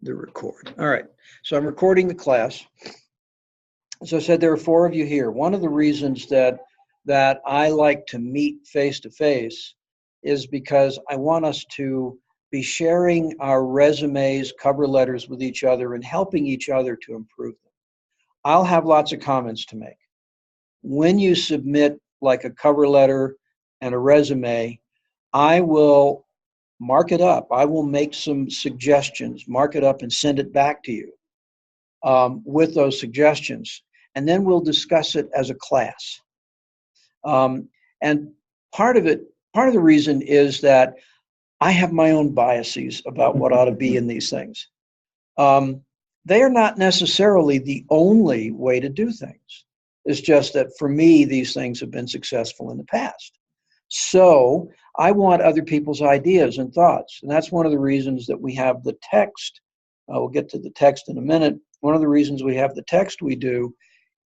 the record. All right. So I'm recording the class. As I said, there are four of you here. One of the reasons that I like to meet face to face is because I want us to be sharing our resumes, cover letters with each other and helping each other to improve them. I'll have lots of comments to make. When you submit like a cover letter and a resume, I will mark it up. I will make some suggestions, mark it up and send it back to you with those suggestions. And then we'll discuss it as a class. And part of the reason is that I have my own biases about what ought to be in these things. They are not necessarily the only way to do things. It's just that for me, these things have been successful in the past. So I want other people's ideas and thoughts. And that's one of the reasons that we have the text. We'll get to the text in a minute. One of the reasons we have the text we do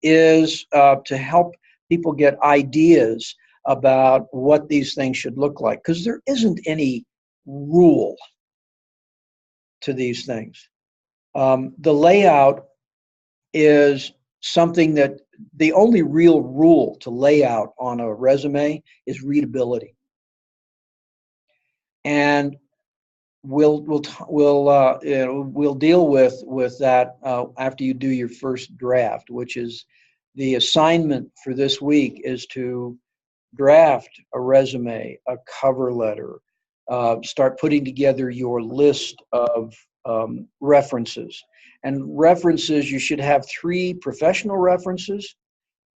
is to help people get ideas about what these things should look like, because there isn't any rule to these things. The layout is something that the only real rule to layout on a resume is readability. And we'll deal with that after you do your first draft, which is the assignment for this week is to draft a resume, a cover letter, start putting together your list of references. And references, you should have 3 professional references.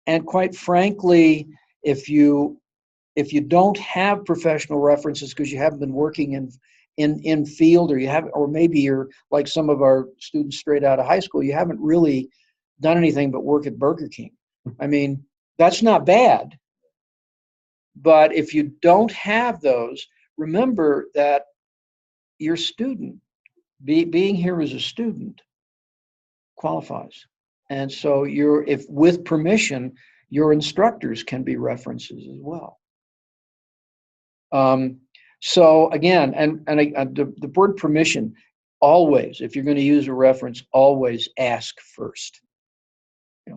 And quite frankly, if you don't have professional references because you haven't been working in field, or maybe you're like some of our students straight out of high school, you haven't really done anything but work at Burger King. I mean, that's not bad. But if you don't have those, remember that your student, being here as a student, qualifies. And so if with permission, your instructors can be references as well. So again, and the word permission, always, if you're going to use a reference, always ask first.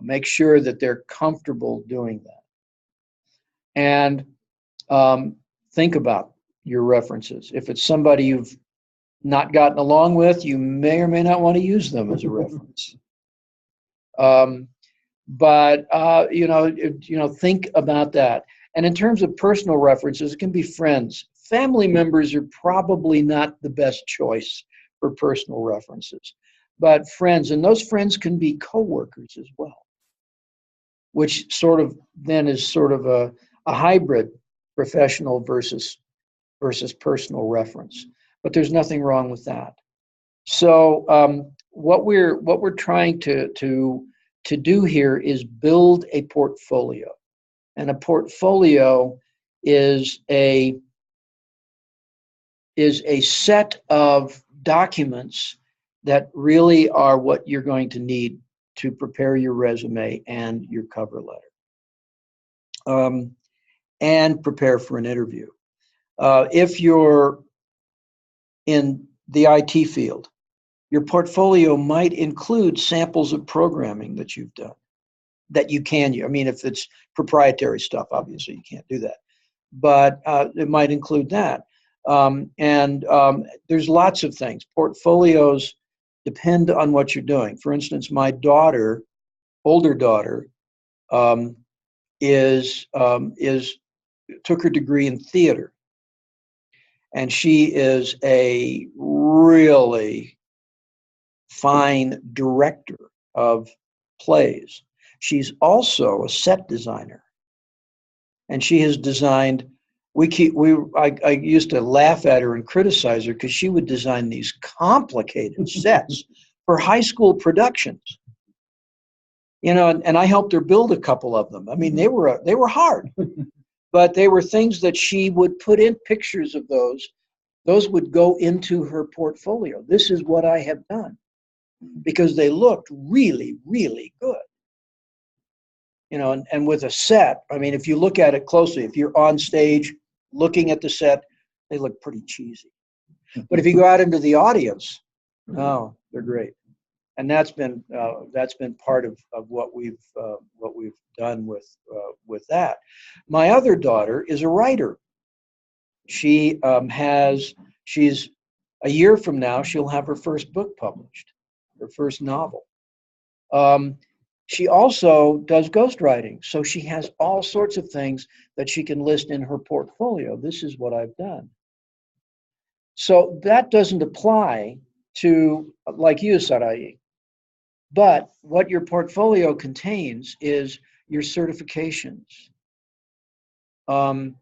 Make sure that they're comfortable doing that. And think about your references. If it's somebody you've not gotten along with, you may or may not want to use them as a reference. But think about that. And in terms of personal references, it can be friends. Family members are probably not the best choice for personal references, but friends, and those friends can be coworkers as well, which sort of then is sort of a hybrid professional versus personal reference. But there's nothing wrong with that. So what we're trying to do here is build a portfolio. And a portfolio is a set of documents that really are what you're going to need to prepare your resume and your cover letter, and prepare for an interview. If you're in the IT field, your portfolio might include samples of programming that you've done, that you can use. I mean, if it's proprietary stuff, obviously you can't do that, but it might include that. There's lots of things. Portfolios depend on what you're doing. For instance, my daughter, older daughter, took her degree in theater, and she is a really fine director of plays. She's also a set designer, and she has designed. I used to laugh at her and criticize her because she would design these complicated sets for high school productions. And I helped her build a couple of them. I mean, they were hard, but they were things that she would put in pictures of those. Those would go into her portfolio. This is what I have done, because they looked really, really good. And with a set, I mean, if you look at it closely, if you're on stage looking at the set, they look pretty cheesy. But if you go out into the audience Oh, they're great. And that's been part of what we've done with that. My other daughter is a writer. She she's a year from now she'll have her first book published, her first novel. Um, she also does ghostwriting, so she has all sorts of things that she can list in her portfolio. This is what I've done. So that doesn't apply to like you, Sarai. But what your portfolio contains is your certifications, um,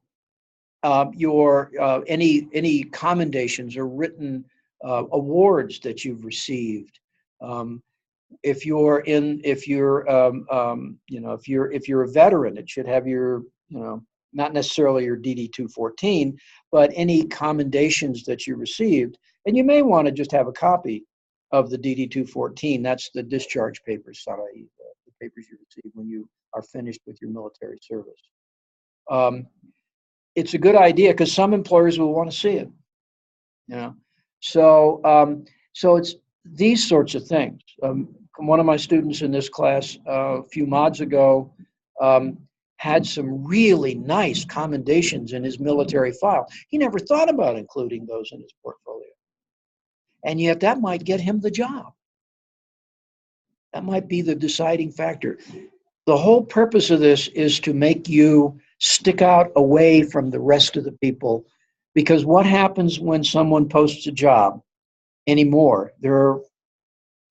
your any commendations or written awards that you've received. Um, if you're if you're a veteran, it should have your not necessarily your DD 214, but any commendations that you received, and you may want to just have a copy of the DD 214. That's the discharge papers, Sarai, the papers you receive when you are finished with your military service. Um, it's a good idea because some employers will want to see it. You know, so it's these sorts of things. One of my students in this class a few mods ago um, had some really nice commendations in his military file. He never thought about including those in his portfolio, and yet that might get him the job. That might be the deciding factor. The whole purpose of this is to make you stick out away from the rest of the people, because what happens when someone posts a job anymore?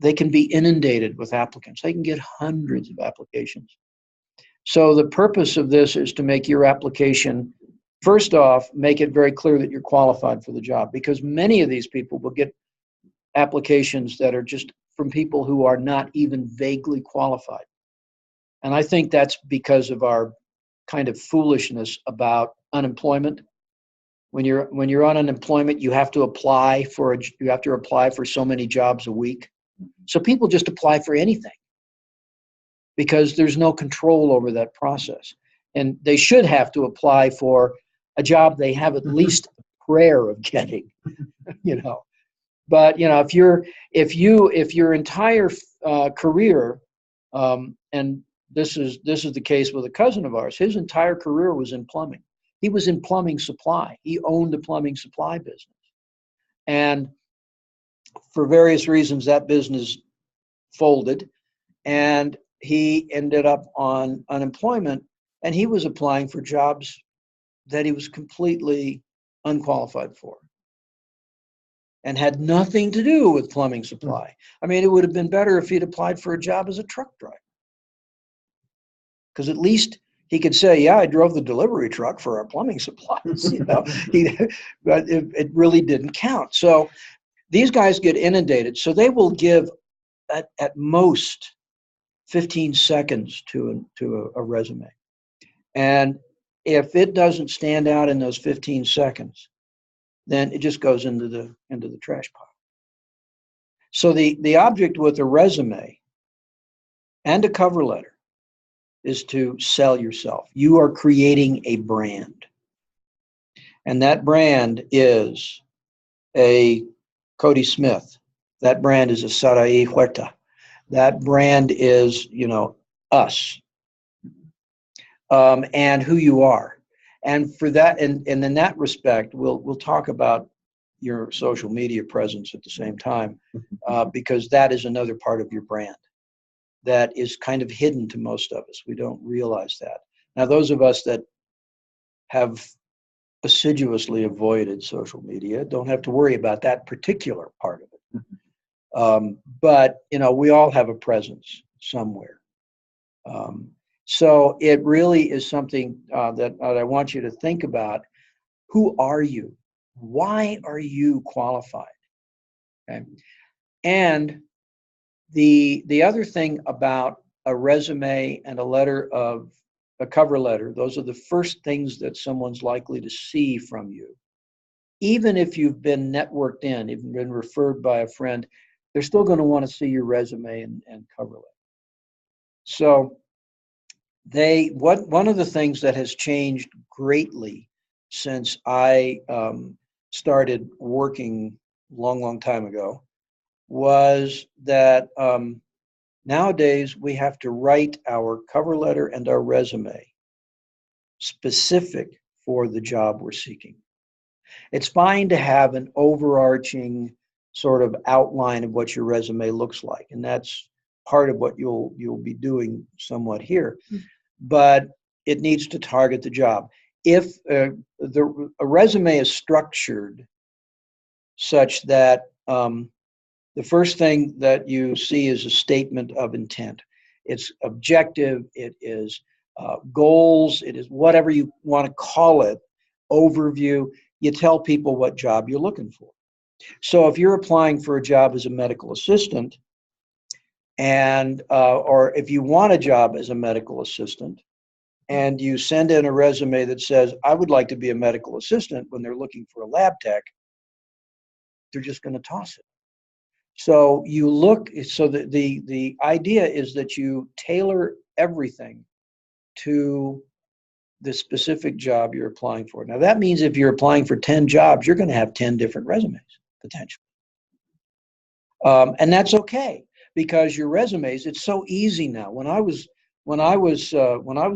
They can be inundated with applicants. They can get hundreds of applications. So the purpose of this is to make your application, first off, make it very clear that you're qualified for the job, because many of these people will get applications that are just from people who are not even vaguely qualified. And I think that's because of our kind of foolishness about unemployment. When you're on unemployment, you have to apply for so many jobs a week. So people just apply for anything because there's no control over that process. And they should have to apply for a job they have at least a prayer of getting, you know. But if your entire career, and this is the case with a cousin of ours, his entire career was in plumbing. He was in plumbing supply. He owned a plumbing supply business, and for various reasons, that business folded, and he ended up on unemployment. And he was applying for jobs that he was completely unqualified for, and had nothing to do with plumbing supply. I mean, it would have been better if he'd applied for a job as a truck driver, because at least he could say, "Yeah, I drove the delivery truck for our plumbing supplies." But it really didn't count. So these guys get inundated. So they will give at most 15 seconds to a resume, and if it doesn't stand out in those 15 seconds, then it just goes into the trash pile. So the object with a resume and a cover letter is to sell yourself. You are creating a brand. And that brand is a Cody Smith. That brand is a Sarai Huerta. That brand is, us, and who you are. And for that, and in that respect, we'll talk about your social media presence at the same time, because that is another part of your brand that is kind of hidden to most of us. We don't realize that. Now, those of us that have assiduously avoided social media don't have to worry about that particular part of it. But we all have a presence somewhere. So it really is something that I want you to think about. Who are you? Why are you qualified? Okay. And the other thing about a resume and a cover letter, those are the first things that someone's likely to see from you. Even if you've been networked in, even been referred by a friend, they're still going to want to see your resume and cover letter. So one of the things that has changed greatly since I started working long time ago was that nowadays we have to write our cover letter and our resume specific for the job we're seeking. It's fine to have an overarching sort of outline of what your resume looks like, and that's part of what you'll be doing somewhat here. But it needs to target the job. If a resume is structured such that the first thing that you see is a statement of intent. It's objective, it is goals, it is whatever you want to call it, overview. You tell people what job you're looking for. So if you're applying for a job as a medical assistant, and or if you want a job as a medical assistant, and you send in a resume that says, I would like to be a medical assistant, when they're looking for a lab tech, they're just going to toss it. So you look, so the idea is that you tailor everything to the specific job you're applying for. Now that means if you're applying for 10 jobs, you're going to have 10 different resumes, potentially. And that's okay, because your resumes, it's so easy now. When I was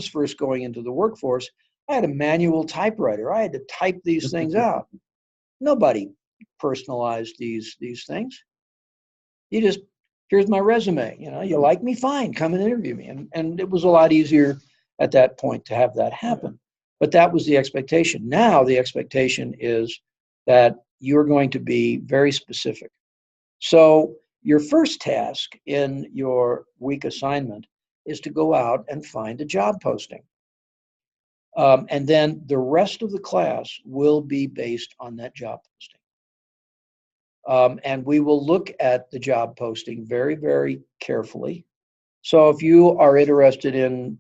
first going into the workforce, I had a manual typewriter. I had to type these things out. Nobody personalized these things. You just, here's my resume. You know, you like me, fine, come and interview me. And it was a lot easier at that point to have that happen. But that was the expectation. Now the expectation is that you're going to be very specific. So your first task in your week assignment is to go out and find a job posting. And then the rest of the class will be based on that job posting. And we will look at the job posting very, very carefully. So if you are interested in,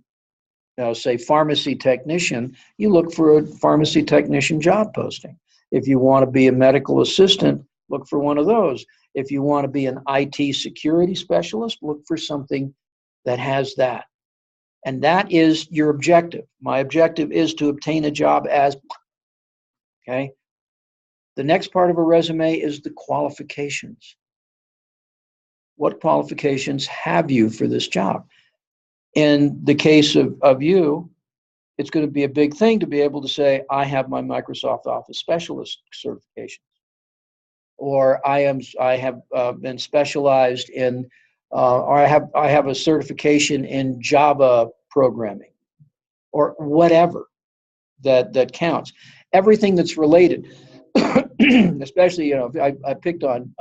say, pharmacy technician, you look for a pharmacy technician job posting. If you want to be a medical assistant, look for one of those. If you want to be an IT security specialist, look for something that has that. And that is your objective. My objective is to obtain a job as, okay? The next part of a resume is the qualifications. What qualifications have you for this job? In the case of you, it's going to be a big thing to be able to say, I have my Microsoft Office Specialist certification, or I have been specialized in, or I have a certification in Java programming, or whatever that counts. Everything that's related, especially, I picked on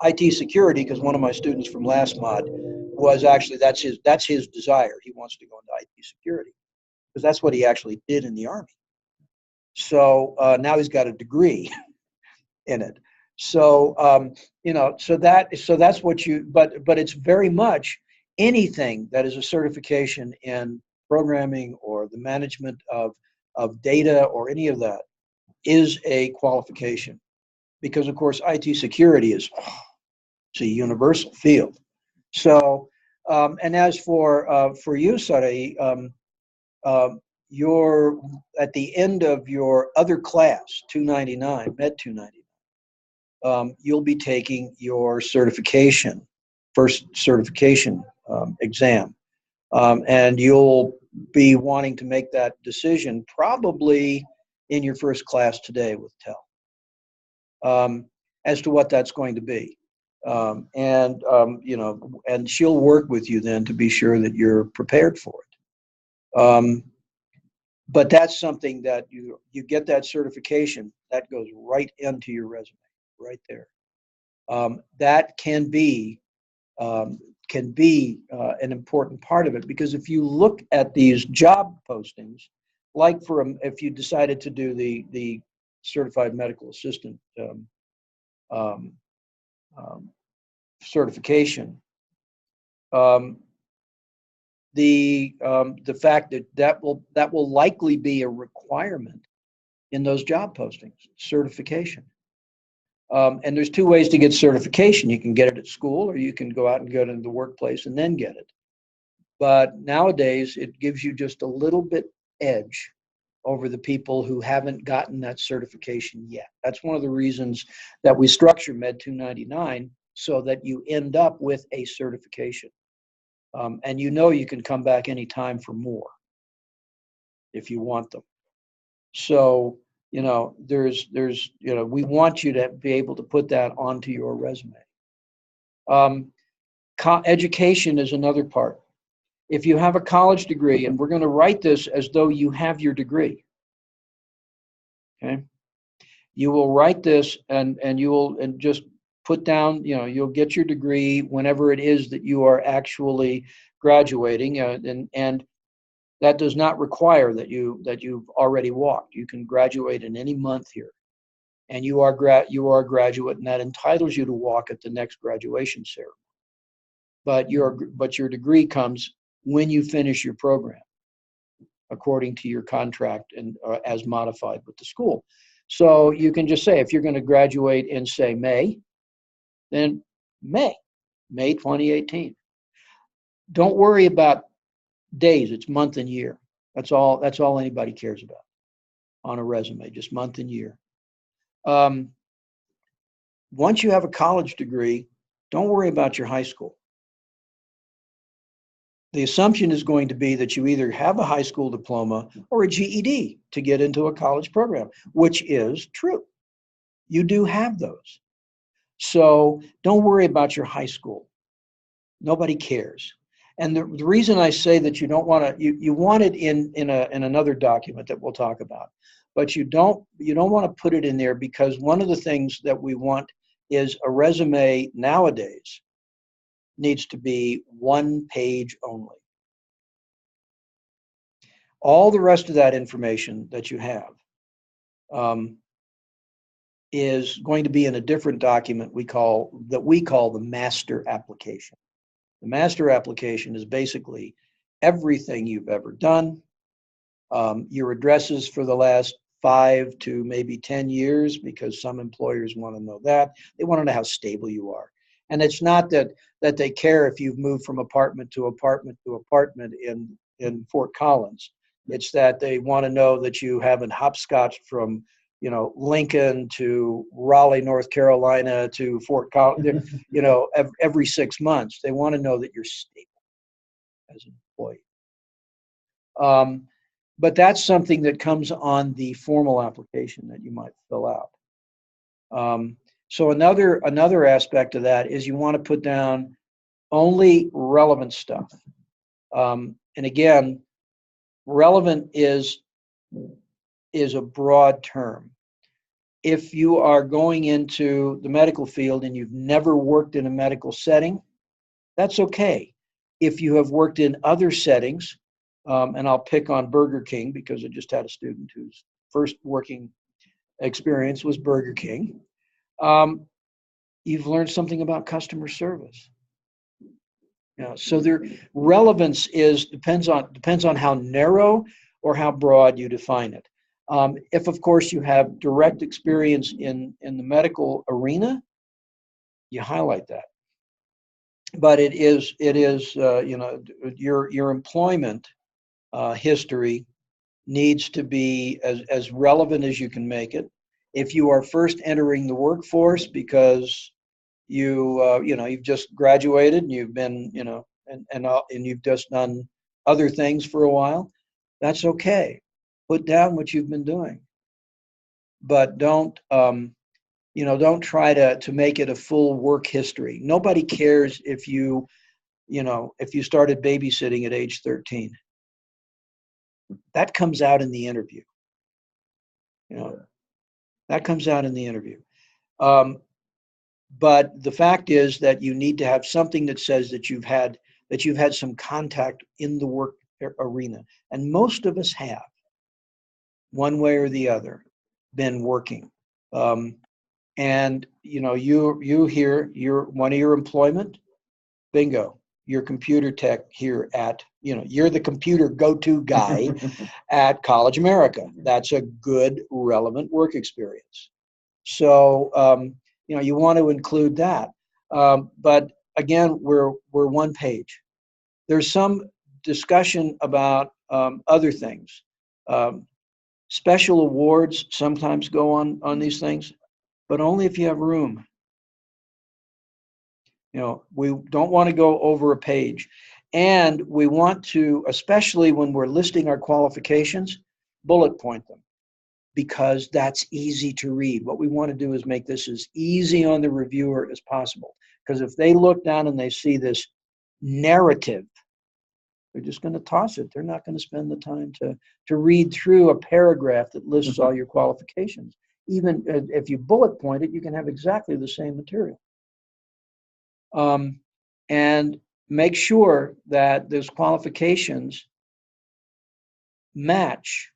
IT security because one of my students from last mod was actually, that's his desire. He wants to go into IT security because that's what he actually did in the Army. So now he's got a degree in it. So so that's what you. But it's very much anything that is a certification in programming or the management of data or any of that is a qualification, because of course IT security is it's a universal field. So and as for you, Sari, you're at the end of your other class, 299, Med 299, you'll be taking your certification, first certification exam. And you'll be wanting to make that decision probably in your first class today with Tel, as to what that's going to be. And she'll work with you then to be sure that you're prepared for it. But that's something that you get that certification, that goes right into your resume, right there. That can be an important part of it, because if you look at these job postings, like if you decided to do the certified medical assistant certification, the fact that will likely be a requirement in those job postings, certification. And there's two ways to get certification. You can get it at school, or you can go out and go to the workplace and then get it. But nowadays, it gives you just a little bit edge over the people who haven't gotten that certification yet. That's one of the reasons that we structure Med 299, so that you end up with a certification. And you know you can come back anytime for more if you want them. So, we want you to be able to put that onto your resume. Education is another part. If you have a college degree, and we're going to write this as though you have your degree, okay? You will write this and just put down, you'll get your degree whenever it is that you are actually graduating, and that does not require that you've already walked. You can graduate in any month here, and you are a graduate, and that entitles you to walk at the next graduation ceremony. But your degree comes when you finish your program, according to your contract and as modified with the school. So you can just say, if you're going to graduate in, say, May, then May 2018. Don't worry about days. It's month and year. That's all anybody cares about on a resume, just month and year. Once you have a college degree, don't worry about your high school. The assumption is going to be that you either have a high school diploma or a GED to get into a college program, which is true. You do have those. So don't worry about your high school. Nobody cares. And the reason I say that you don't want to, you want it in another document that we'll talk about, but you don't want to put it in there, because one of the things that we want is a resume nowadays needs to be one page only. All the rest of that information that you have is going to be in a different document we call the master application. The master application is basically everything you've ever done, your addresses for the last 5 to maybe 10 years, because some employers want to know that. They want to know how stable you are. And it's not that they care if you've moved from apartment to apartment to apartment in Fort Collins. It's that they want to know that you haven't hopscotched from, Lincoln to Raleigh, North Carolina to Fort Collins, every 6 months. They want to know that you're stable as an employee. But that's something that comes on the formal application that you might fill out. So another aspect of that is you want to put down only relevant stuff. And again, relevant is a broad term. If you are going into the medical field and you've never worked in a medical setting, that's okay. If you have worked in other settings, and I'll pick on Burger King because I just had a student whose first working experience was Burger King. You've learned something about customer service. So their relevance depends on how narrow or how broad you define it. If, of course, you have direct experience in the medical arena, you highlight that. But it is your employment history needs to be as relevant as you can make it. If you are first entering the workforce because you've just graduated and you've been and you've just done other things for a while, that's okay. Put down what you've been doing, but don't try to make it a full work history. Nobody cares if you started babysitting at age 13. That comes out in the interview. That comes out in the interview. But the fact is that you need to have something that says that you've had some contact in the work arena, and most of us have, one way or the other, been working. And you here, you're one of your employment, bingo, you're computer tech here at, you're the computer go-to guy at College America. That's a good, relevant work experience. So, you want to include that. But again, we're one page. There's some discussion about other things. Special awards sometimes go on these things, but only if you have room. You know, we don't want to go over a page. And we want to, especially when we're listing our qualifications, bullet point them, because that's easy to read. What we want to do is make this as easy on the reviewer as possible. Because if they look down and they see this narrative, they're just going to toss it. They're not going to spend the time to read through a paragraph that lists all your qualifications. Even if you bullet point it, you can have exactly the same material. And make sure that those qualifications match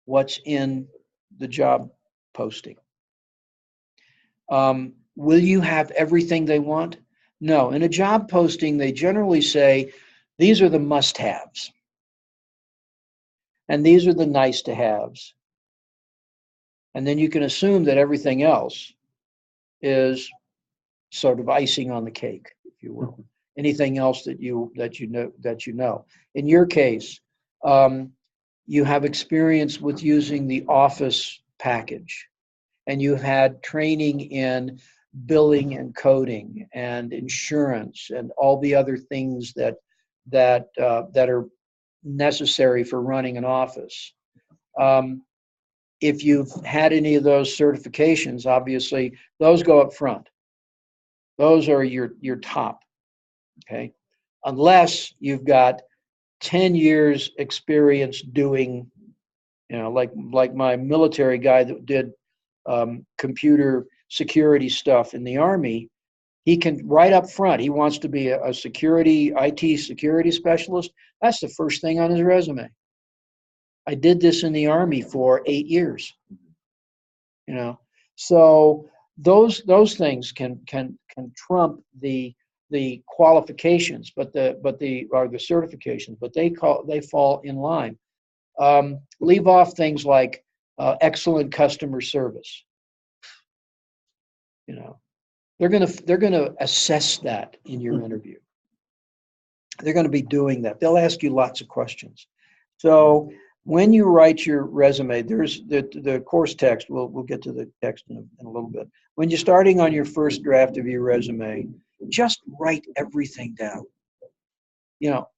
what's in the job posting. Will you have everything they want? No. In a job posting, they generally say, these are the must-haves. And these are the nice-to-haves. And then you can assume that everything else is sort of icing on the cake, if you will. Anything else that you know. In your case, you have experience with using the Office package, and you've had training in billing and coding and insurance and all the other things that are necessary for running an office. If you've had any of those certifications, obviously those go up front. Those are your top, okay? Unless you've got 10 years experience doing, you know, like my military guy that did computer security stuff in the Army, he can right up front, he wants to be a security, IT security specialist. That's the first thing on his resume. I did this in the Army for 8 years, you know. So those things can trump the qualifications, or the certifications, but they fall in line. Leave off things like excellent customer service. You know, they're gonna assess that in your interview. They're going to be doing that. They'll ask you lots of questions. So when you write your resume, there's the course text. We'll get to the text in a little bit. When you're starting on your first draft of your resume, just write everything down. You know,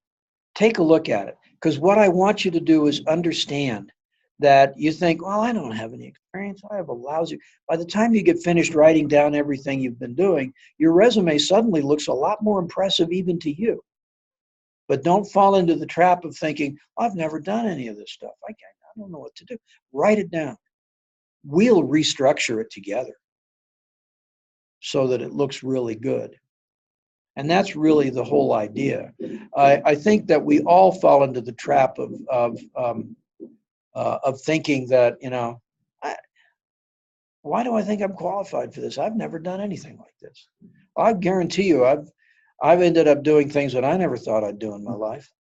take a look at it, because what I want you to do is understand that you think, well, I don't have any experience. I have a lousy. By the time you get finished writing down everything you've been doing, your resume suddenly looks a lot more impressive even to you. But don't fall into the trap of thinking, I've never done any of this stuff. I don't know what to do. Write it down. We'll restructure it together so that it looks really good. And that's really the whole idea. I think that we all fall into the trap of thinking that, you know, why do I think I'm qualified for this? I've never done anything like this. I guarantee you, I've ended up doing things that I never thought I'd do in my life,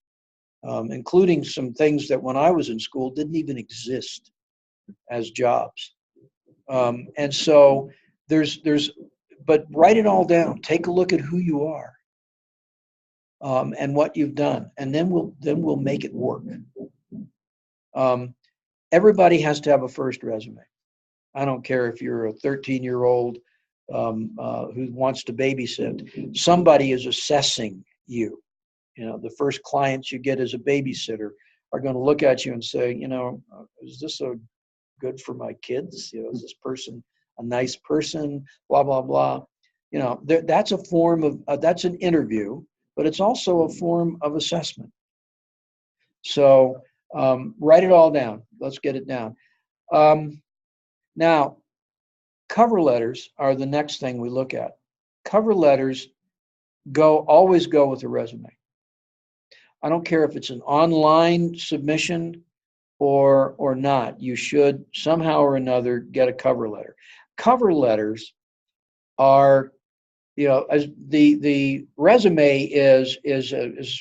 including some things that when I was in school didn't even exist as jobs. And so but write it all down. Take a look at who you are and what you've done, and then we'll make it work. Everybody has to have a first resume. I don't care if you're a 13-year-old who wants to babysit. Somebody is assessing you. You know, the first clients you get as a babysitter are going to look at you and say, you know, is this good for my kids? You know, is this person a nice person? Blah, blah, blah. You know, that's a form of, that's an interview, but it's also a form of assessment. So write it all down. Let's get it down. Now, cover letters are the next thing we look at. Cover letters always go with a resume. I don't care if it's an online submission or not. You should somehow or another get a cover letter. Cover letters are, you know, as the resume is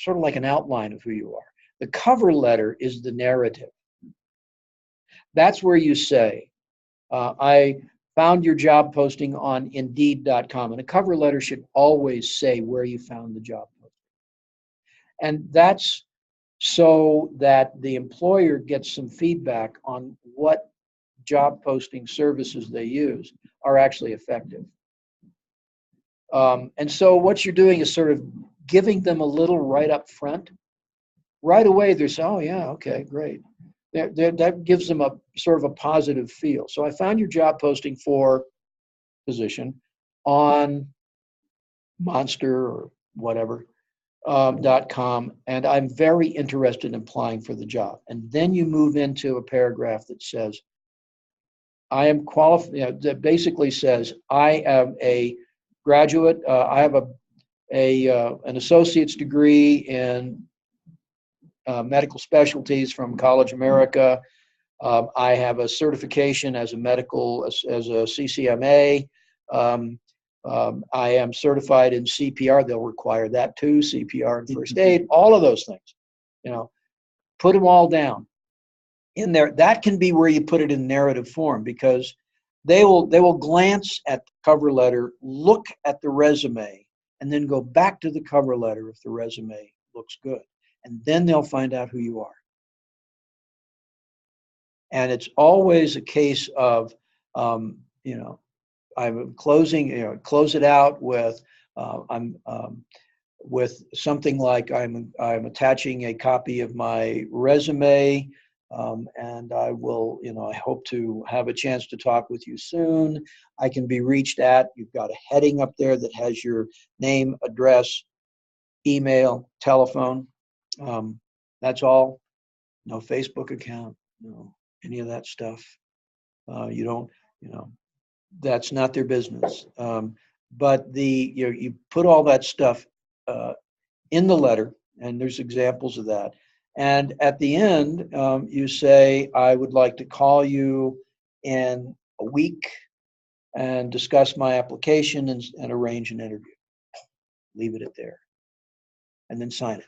sort of like an outline of who you are. The cover letter is the narrative. That's where you say, I found your job posting on Indeed.com. And a cover letter should always say where you found the job posting. And that's so that the employer gets some feedback on what job posting services they use are actually effective. And so what you're doing is sort of giving them a little right up front. Right away, they're saying, oh, yeah, okay, great. That gives them a sort of a positive feel. So I found your job posting for position on Monster or whatever, .com, and I'm very interested in applying for the job. And then you move into a paragraph that says, I am qualified, that basically says, I am a graduate, I have an associate's degree in medical specialties from College America. I have a certification as a CCMA. I am certified in CPR. They'll require that too, CPR and first aid, all of those things. Put them all down in there. That can be where you put it in narrative form, because they will glance at the cover letter, look at the resume, and then go back to the cover letter if the resume looks good. And then they'll find out who you are. And it's always a case of, I'm closing, close it out with, with something like I'm attaching a copy of my resume, and I will, I hope to have a chance to talk with you soon. I can be reached at, you've got a heading up there that has your name, address, email, telephone. That's all. No Facebook account, no any of that stuff. You don't, that's not their business. But you put all that stuff in the letter, and there's examples of that. And at the end, you say, I would like to call you in a week and discuss my application and arrange an interview. Leave it at there. And then sign it.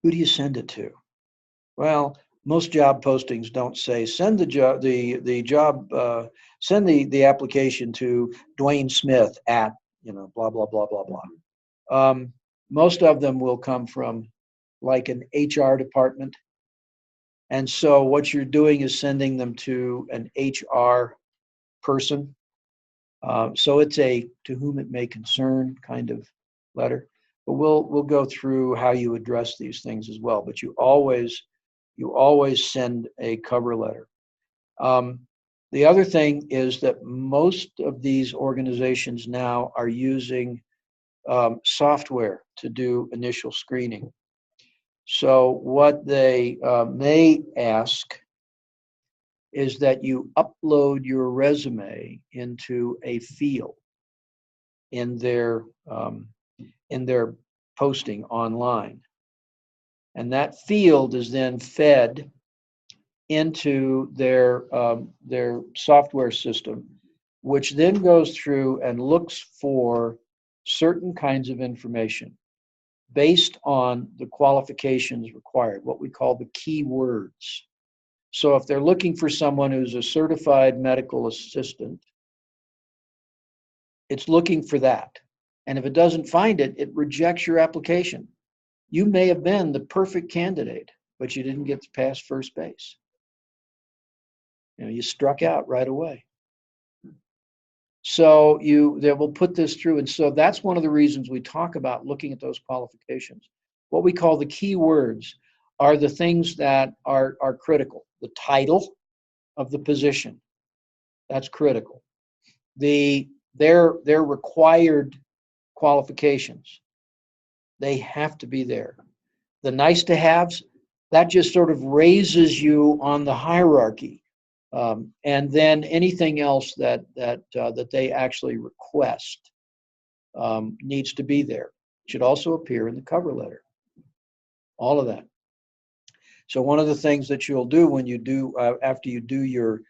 Who do you send it to? Well, most job postings don't say send the job send the application to Dwayne Smith at blah blah blah blah blah. Most of them will come from like an HR department, and so what you're doing is sending them to an HR person. So it's a to whom it may concern kind of letter. But we'll go through how you address these things as well. But you always send a cover letter. The other thing is that most of these organizations now are using software to do initial screening. So what they may ask is that you upload your resume into a field in their posting online. And that field is then fed into their software system, which then goes through and looks for certain kinds of information based on the qualifications required, what we call the keywords. So if they're looking for someone who's a certified medical assistant, it's looking for that. And if it doesn't find it, it rejects your application. You may have been the perfect candidate, but you didn't get past first base. You struck out right away. So they will put this through. And so that's one of the reasons we talk about looking at those qualifications. What we call the key words are the things that are critical. The title of the position, that's critical. Their required qualifications, they have to be there. The nice to haves, that just sort of raises you on the hierarchy. And then anything else that they actually request needs to be there. It should also appear in the cover letter. All of that. So one of the things that you'll do when you do after you do your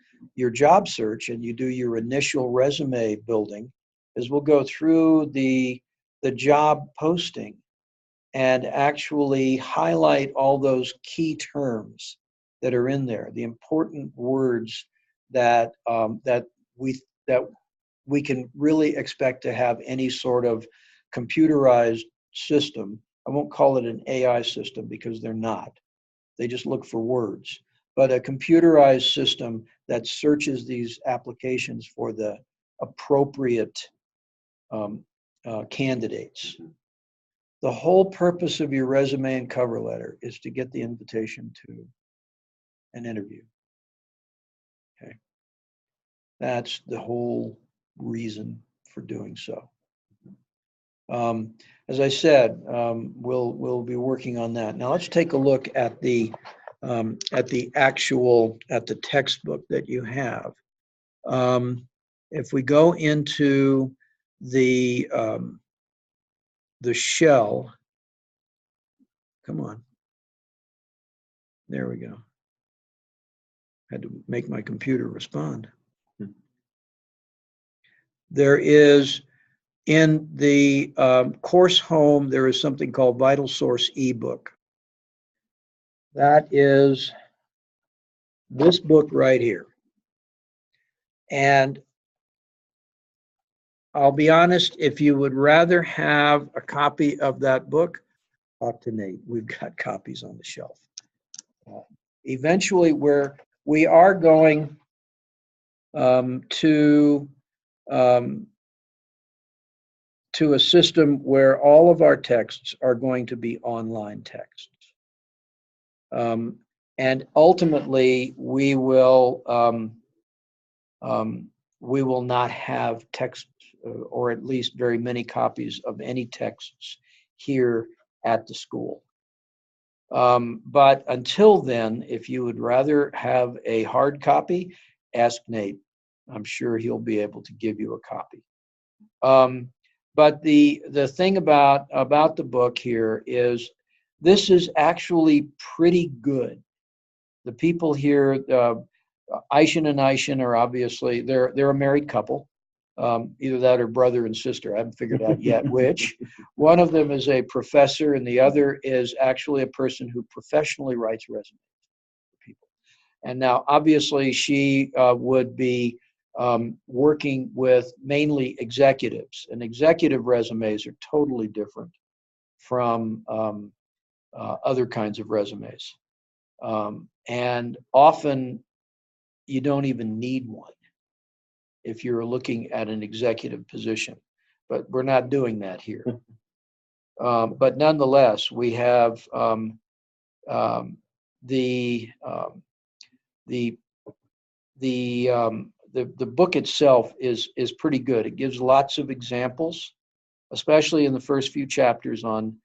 job search and you do your initial resume building is we'll go through the job posting and actually highlight all those key terms that are in there, the important words that we can really expect to have any sort of computerized system I won't call it an AI system because they're not. They just look for words. But a computerized system that searches these applications for the appropriate candidates. The whole purpose of your resume and cover letter is to get the invitation to an interview. Okay. That's the whole reason for doing so. As I said, we'll be working on that. Now let's take a look at the textbook that you have. If we go into the shell, come on, there we go. Had to make my computer respond. There is, in the course home, there is something called VitalSource ebook. That is this book right here. And I'll be honest, if you would rather have a copy of that book, talk to Nate. We've got copies on the shelf. Eventually, we are going to a system where all of our texts are going to be online texts. And ultimately, we will not have texts, or at least very many copies of any texts here at the school. But until then, if you would rather have a hard copy, ask Nate. I'm sure he'll be able to give you a copy. But the thing about the book here is this is actually pretty good. The people here, Aishan and Aishan, are obviously, they're a married couple. Either that or brother and sister. I haven't figured out yet which. One of them is a professor, and the other is actually a person who professionally writes resumes for people. And now, obviously, she would be working with mainly executives, and executive resumes are totally different from other kinds of resumes. And often, you don't even need one if you're looking at an executive position, but we're not doing that here. But nonetheless, we have the book itself is pretty good. It gives lots of examples, especially in the first few chapters on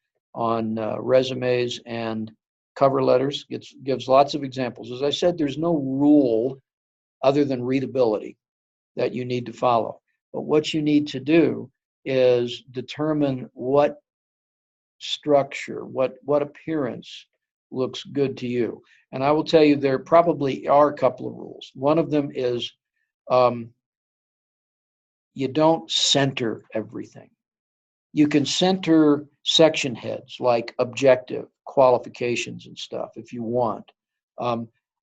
resumes and cover letters. It gives lots of examples. As I said, there's no rule other than readability that you need to follow. But what you need to do is determine what structure, what appearance looks good to you. And I will tell you, there probably are a couple of rules. One of them is you don't center everything. You can center section heads like objective, qualifications and stuff if you want.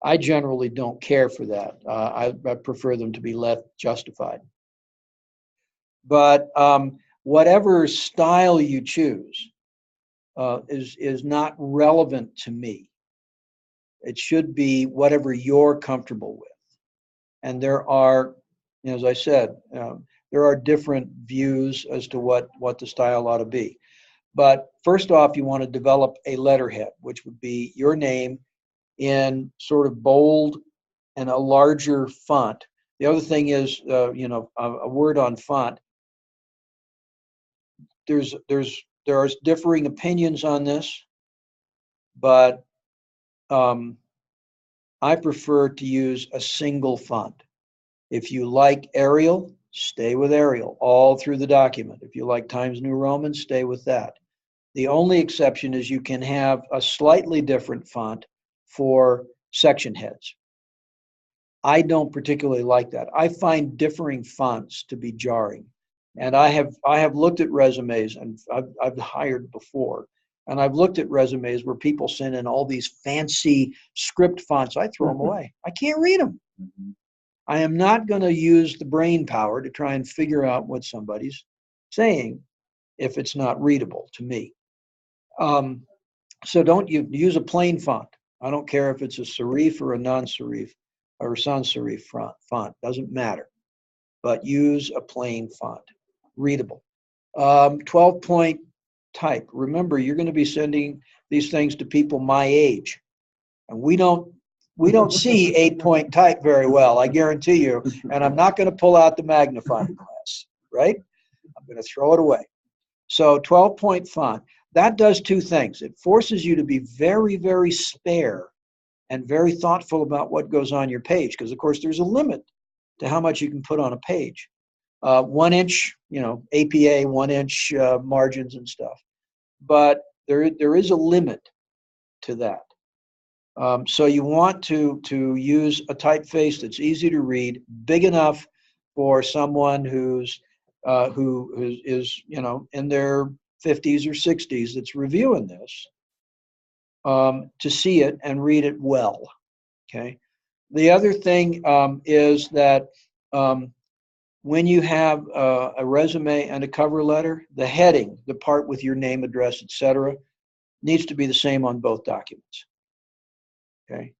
I generally don't care for that. I prefer them to be left justified. But whatever style you choose is not relevant to me. It should be whatever you're comfortable with. And there are, as I said, there are different views as to what the style ought to be. But first off, you want to develop a letterhead, which would be your name in sort of bold and a larger font. The other thing is, a word on font. There are differing opinions on this, but I prefer to use a single font. If you like Arial, stay with Arial all through the document. If you like Times New Roman, stay with that. The only exception is you can have a slightly different font for section heads. I don't particularly like that. I find differing fonts to be jarring. And I have looked at resumes, and I've hired before, and I've looked at resumes where people send in all these fancy script fonts. I throw them away. I can't read them. I am not going to use the brain power to try and figure out what somebody's saying if it's not readable to me. Um, so don't you use a plain font. I don't care if it's a serif or a non-serif or sans serif font. Doesn't matter. But use a plain font, readable. 12-point type. Remember, you're going to be sending these things to people my age, and we don't see 8-point type very well, I guarantee you. And I'm not going to pull out the magnifying glass, right? I'm going to throw it away. So 12-point font. That does two things. It forces you to be very, very spare and very thoughtful about what goes on your page, because of course there's a limit to how much you can put on a page. 1-inch, APA 1-inch margins and stuff. But there is a limit to that. So you want to use a typeface that's easy to read, big enough for someone who is in their 50s or 60s that's reviewing this, to see it and read it well. Okay. The other thing is that when you have a resume and a cover letter, the heading, the part with your name, address, etc., needs to be the same on both documents. Okay.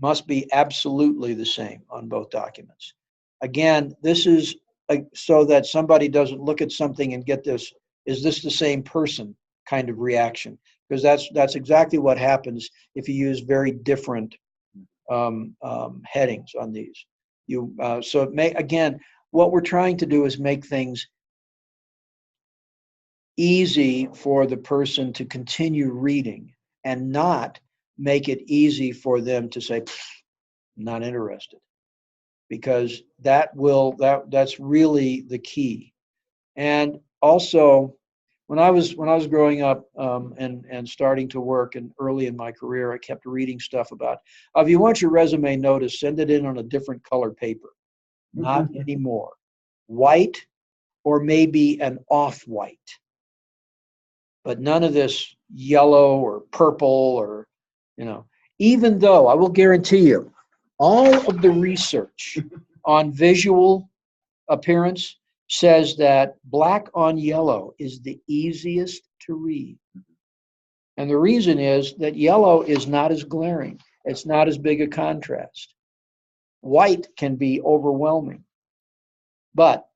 Must be absolutely the same on both documents. Again, this is so that somebody doesn't look at something and get this, is this the same person kind of reaction? Because that's exactly what happens if you use very different headings on these. So it may, again, what we're trying to do is make things easy for the person to continue reading and not make it easy for them to say, not interested, because that's really the key. And also, when I was growing up and starting to work and early in my career, I kept reading stuff about, if you want your resume noticed, send it in on a different color paper. Not anymore. White, or maybe an off-white, but none of this yellow or purple or, even though I will guarantee you, all of the research on visual appearance says that black on yellow is the easiest to read. And the reason is that yellow is not as glaring. It's not as big a contrast. White can be overwhelming. But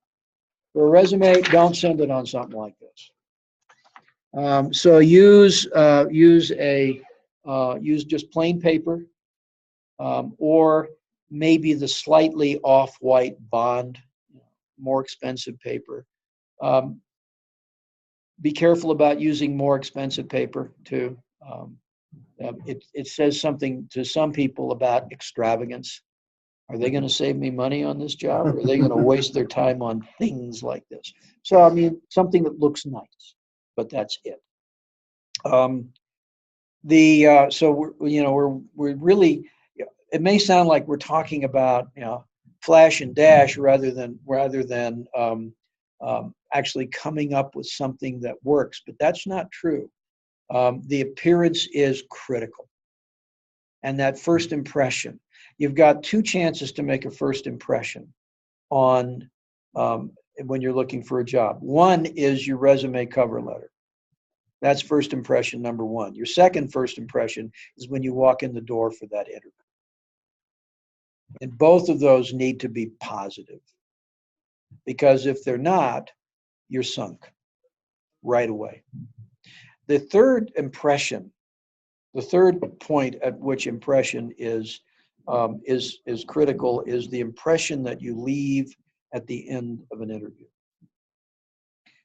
for a resume, don't send it on something like this. So use just plain paper, or maybe the slightly off-white bond, more expensive paper. Be careful about using more expensive paper too. It says something to some people about extravagance. Are they going to save me money on this job, or are they going to waste their time on things like this? So, I mean, something that looks nice, but that's it. So we're really, it may sound like we're talking about, flash and dash rather than actually coming up with something that works, but that's not true. The appearance is critical, and that first impression. You've got two chances to make a first impression on when you're looking for a job. One is your resume cover letter. That's first impression number one. Your second first impression is when you walk in the door for that interview. And both of those need to be positive, because if they're not, you're sunk right away. The third impression, the third point at which impression is critical, is the impression that you leave at the end of an interview.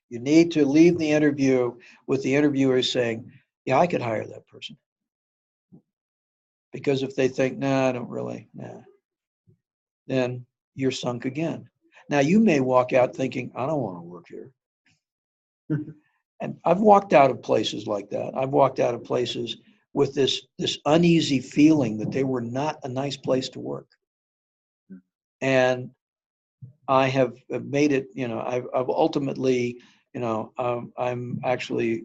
You need to leave the interview with the interviewer saying, yeah, I could hire that person. Because if they think, nah, I don't really, nah, then you're sunk again. Now, you may walk out thinking, I don't want to work here. And I've walked out of places like that. I've walked out of places with this uneasy feeling that they were not a nice place to work. And I have made it, I've ultimately, I'm actually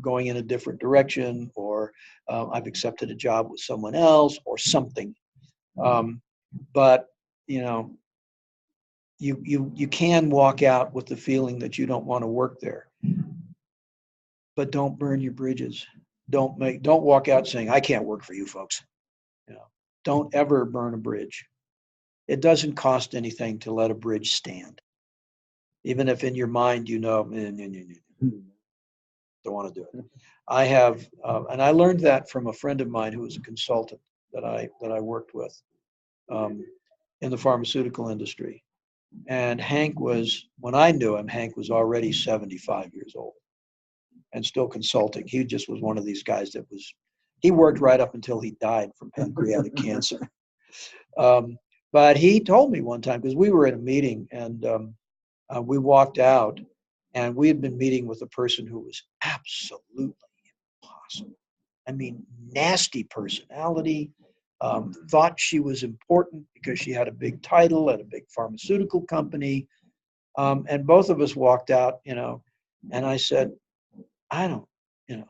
going in a different direction, or I've accepted a job with someone else or something. But, you can walk out with the feeling that you don't want to work there. but don't burn your bridges. Don't walk out saying, I can't work for you folks. You know, don't ever burn a bridge. It doesn't cost anything to let a bridge stand. Even if in your mind you know, don't want to do it. I have, and I learned that from a friend of mine who was a consultant that I worked with in the pharmaceutical industry. And Hank was, when I knew him, Hank was already 75 years old and still consulting. He just was one of these guys that was, he worked right up until he died from pancreatic cancer. But he told me one time, because we were at a meeting and we walked out and we had been meeting with a person who was absolutely impossible. I mean, nasty personality, thought she was important because she had a big title at a big pharmaceutical company. And both of us walked out, you know, and I said, I don't, you know,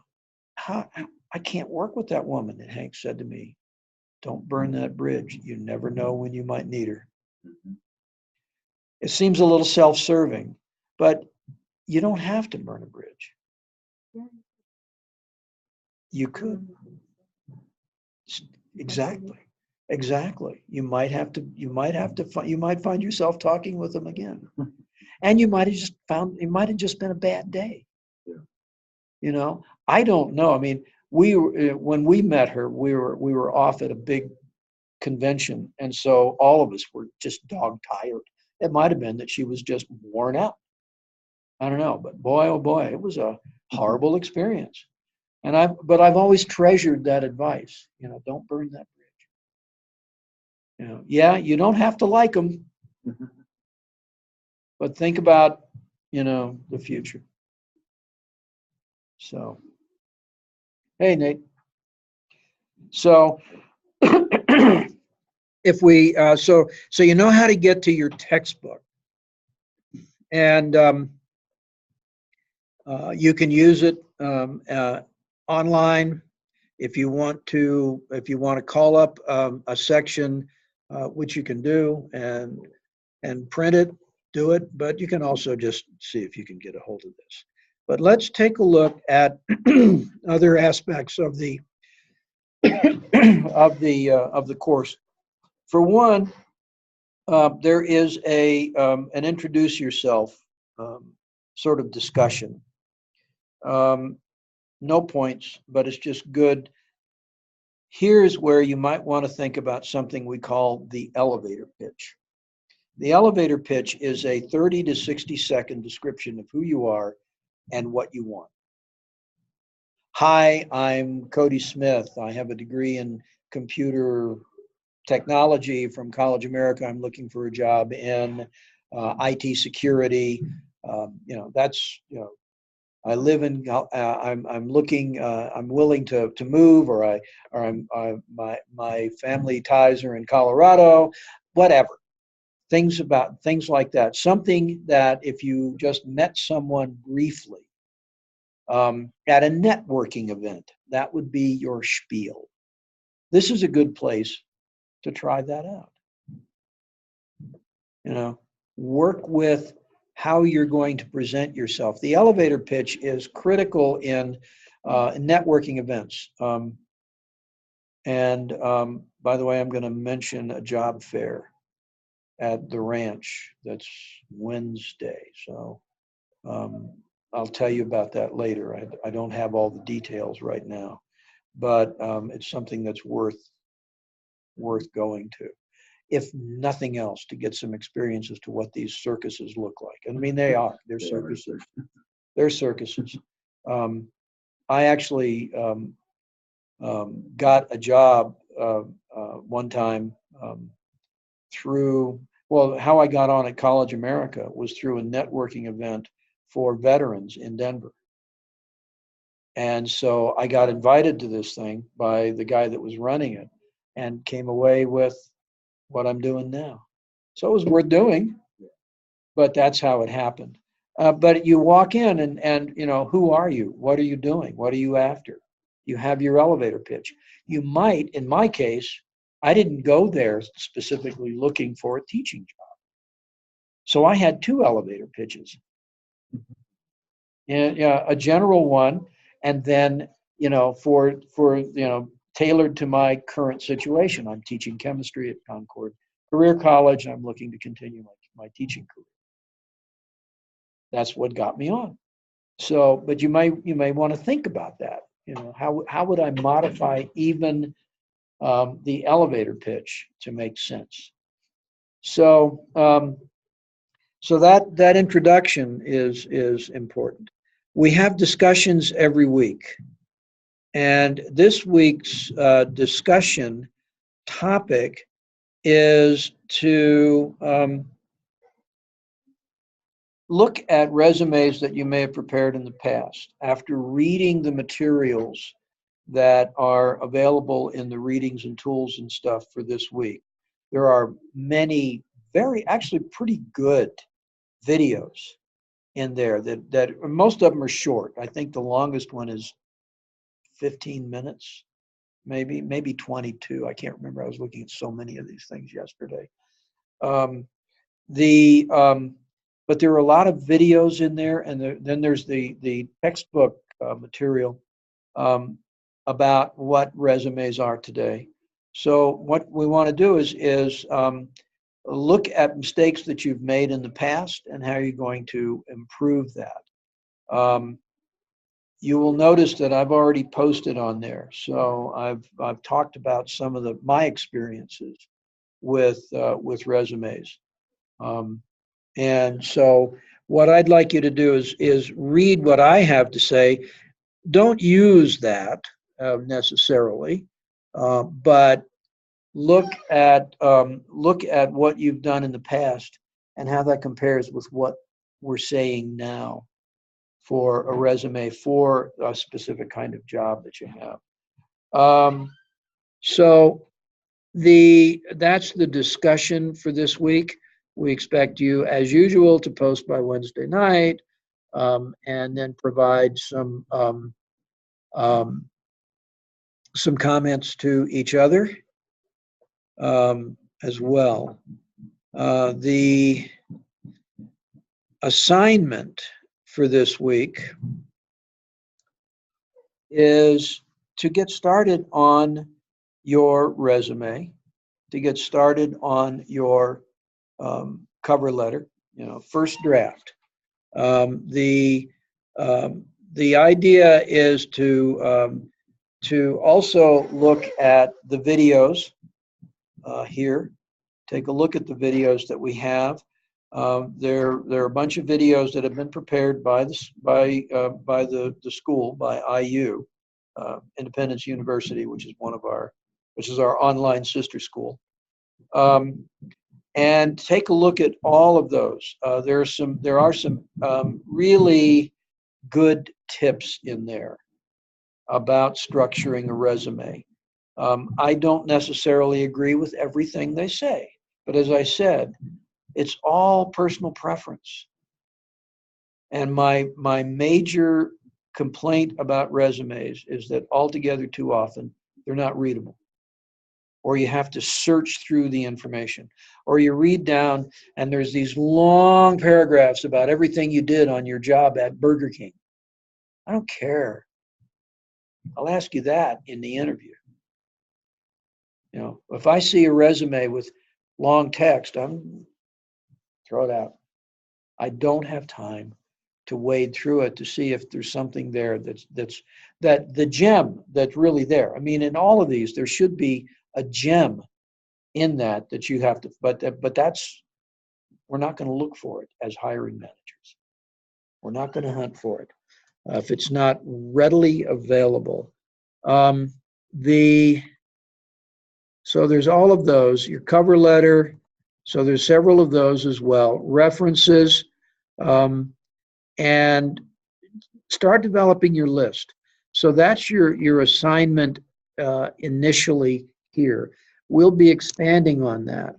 I can't work with that woman. And Hank said to me, don't burn that bridge. You never know when you might need her. It seems a little self-serving, but you don't have to burn a bridge. You could. Exactly. Exactly. You might find yourself talking with them again. And you might have just found, it might have just been a bad day. Yeah. You know, I don't know. I mean, when we met her, we were off at a big convention. And so all of us were just dog tired. It might have been that she was just worn out. I don't know, but boy, oh boy, it was a horrible experience. But I've always treasured that advice. You know, don't burn that bridge. You know, yeah, you don't have to like them, but think about, you know, the future. So, hey, Nate. So, if we, so you know how to get to your textbook, and you can use it online. If you want to call up a section, which you can do, and print it, do it. But you can also just see if you can get a hold of this. But let's take a look at other aspects of the of the course. For one, there is an introduce yourself sort of discussion. No points, but it's just good. Here's where you might want to think about something we call the elevator pitch. The elevator pitch is a 30 to 60-second description of who you are and what you want. Hi, I'm Cody Smith. I have a degree in computer technology from College America. I'm looking for a job in IT security. You know, that's, you know, I live in. I'm looking. I'm willing to move, or my family ties are in Colorado. Whatever. Things like that. Something that if you just met someone briefly at a networking event, that would be your spiel. This is a good place to try that out. You know, work with how you're going to present yourself. The elevator pitch is critical in networking events. By the way, I'm going to mention a job fair at the ranch that's Wednesday. So I'll tell you about that later. I don't have all the details right now, but it's something that's worth going to, if nothing else, to get some experience as to what these circuses look like. I mean, they're circuses. They're circuses. I actually got a job one time through, well, how I got on at College America was through a networking event for veterans in Denver. And so I got invited to this thing by the guy that was running it and came away with what I'm doing now. So it was worth doing, but that's how it happened. But you walk in and, you know, who are you? What are you doing? What are you after? You have your elevator pitch. You might, in my case, I didn't go there specifically looking for a teaching job. So I had two elevator pitches. And a general one, and then, tailored to my current situation. I'm teaching chemistry at Concord Career College. I'm looking to continue my teaching career. That's what got me on. So, but you may want to think about that. How would I modify even the elevator pitch to make sense? So, so that introduction is important. We have discussions every week, and this week's discussion topic is to look at resumes that you may have prepared in the past. After reading the materials that are available in the readings and tools and stuff for this week, there are many actually pretty good videos in there that most of them are short. I think the longest one is 15 minutes, maybe 22. I can't remember. I was looking at so many of these things yesterday. But there are a lot of videos in there, and then there's the textbook material about what resumes are today. So what we want to do is look at mistakes that you've made in the past and how you're going to improve that. You will notice that I've already posted on there. So I've talked about some of my experiences with resumes. And so what I'd like you to do is read what I have to say. Don't use that necessarily, but look at what you've done in the past and how that compares with what we're saying now for a resume for a specific kind of job that you have. So that's the discussion for this week. We expect you, as usual, to post by Wednesday night, and then provide some comments to each other as well. The assignment for this week is to get started on your resume, to get started on your cover letter, first draft. The idea is to also look at the videos here. Take a look at the videos that we have. There are a bunch of videos that have been prepared by the school, by IU, Independence University, which is our online sister school. And take a look at all of those. There are some really good tips in there about structuring a resume. I don't necessarily agree with everything they say, but as I said, it's all personal preference. And my major complaint about resumes is that altogether too often they're not readable, or you have to search through the information, or you read down and there's these long paragraphs about everything you did on your job at Burger King. I don't care. I'll ask you that in the interview. If I see a resume with long text, throw it out. I don't have time to wade through it to see if there's something there that the gem that's really there. I mean, in all of these, there should be a gem in that you have to, but we're not going to look for it as hiring managers. We're not going to hunt for it if it's not readily available. So there's all of those. Your cover letter. So there's several of those as well. References, and start developing your list. So that's your assignment initially here. We'll be expanding on that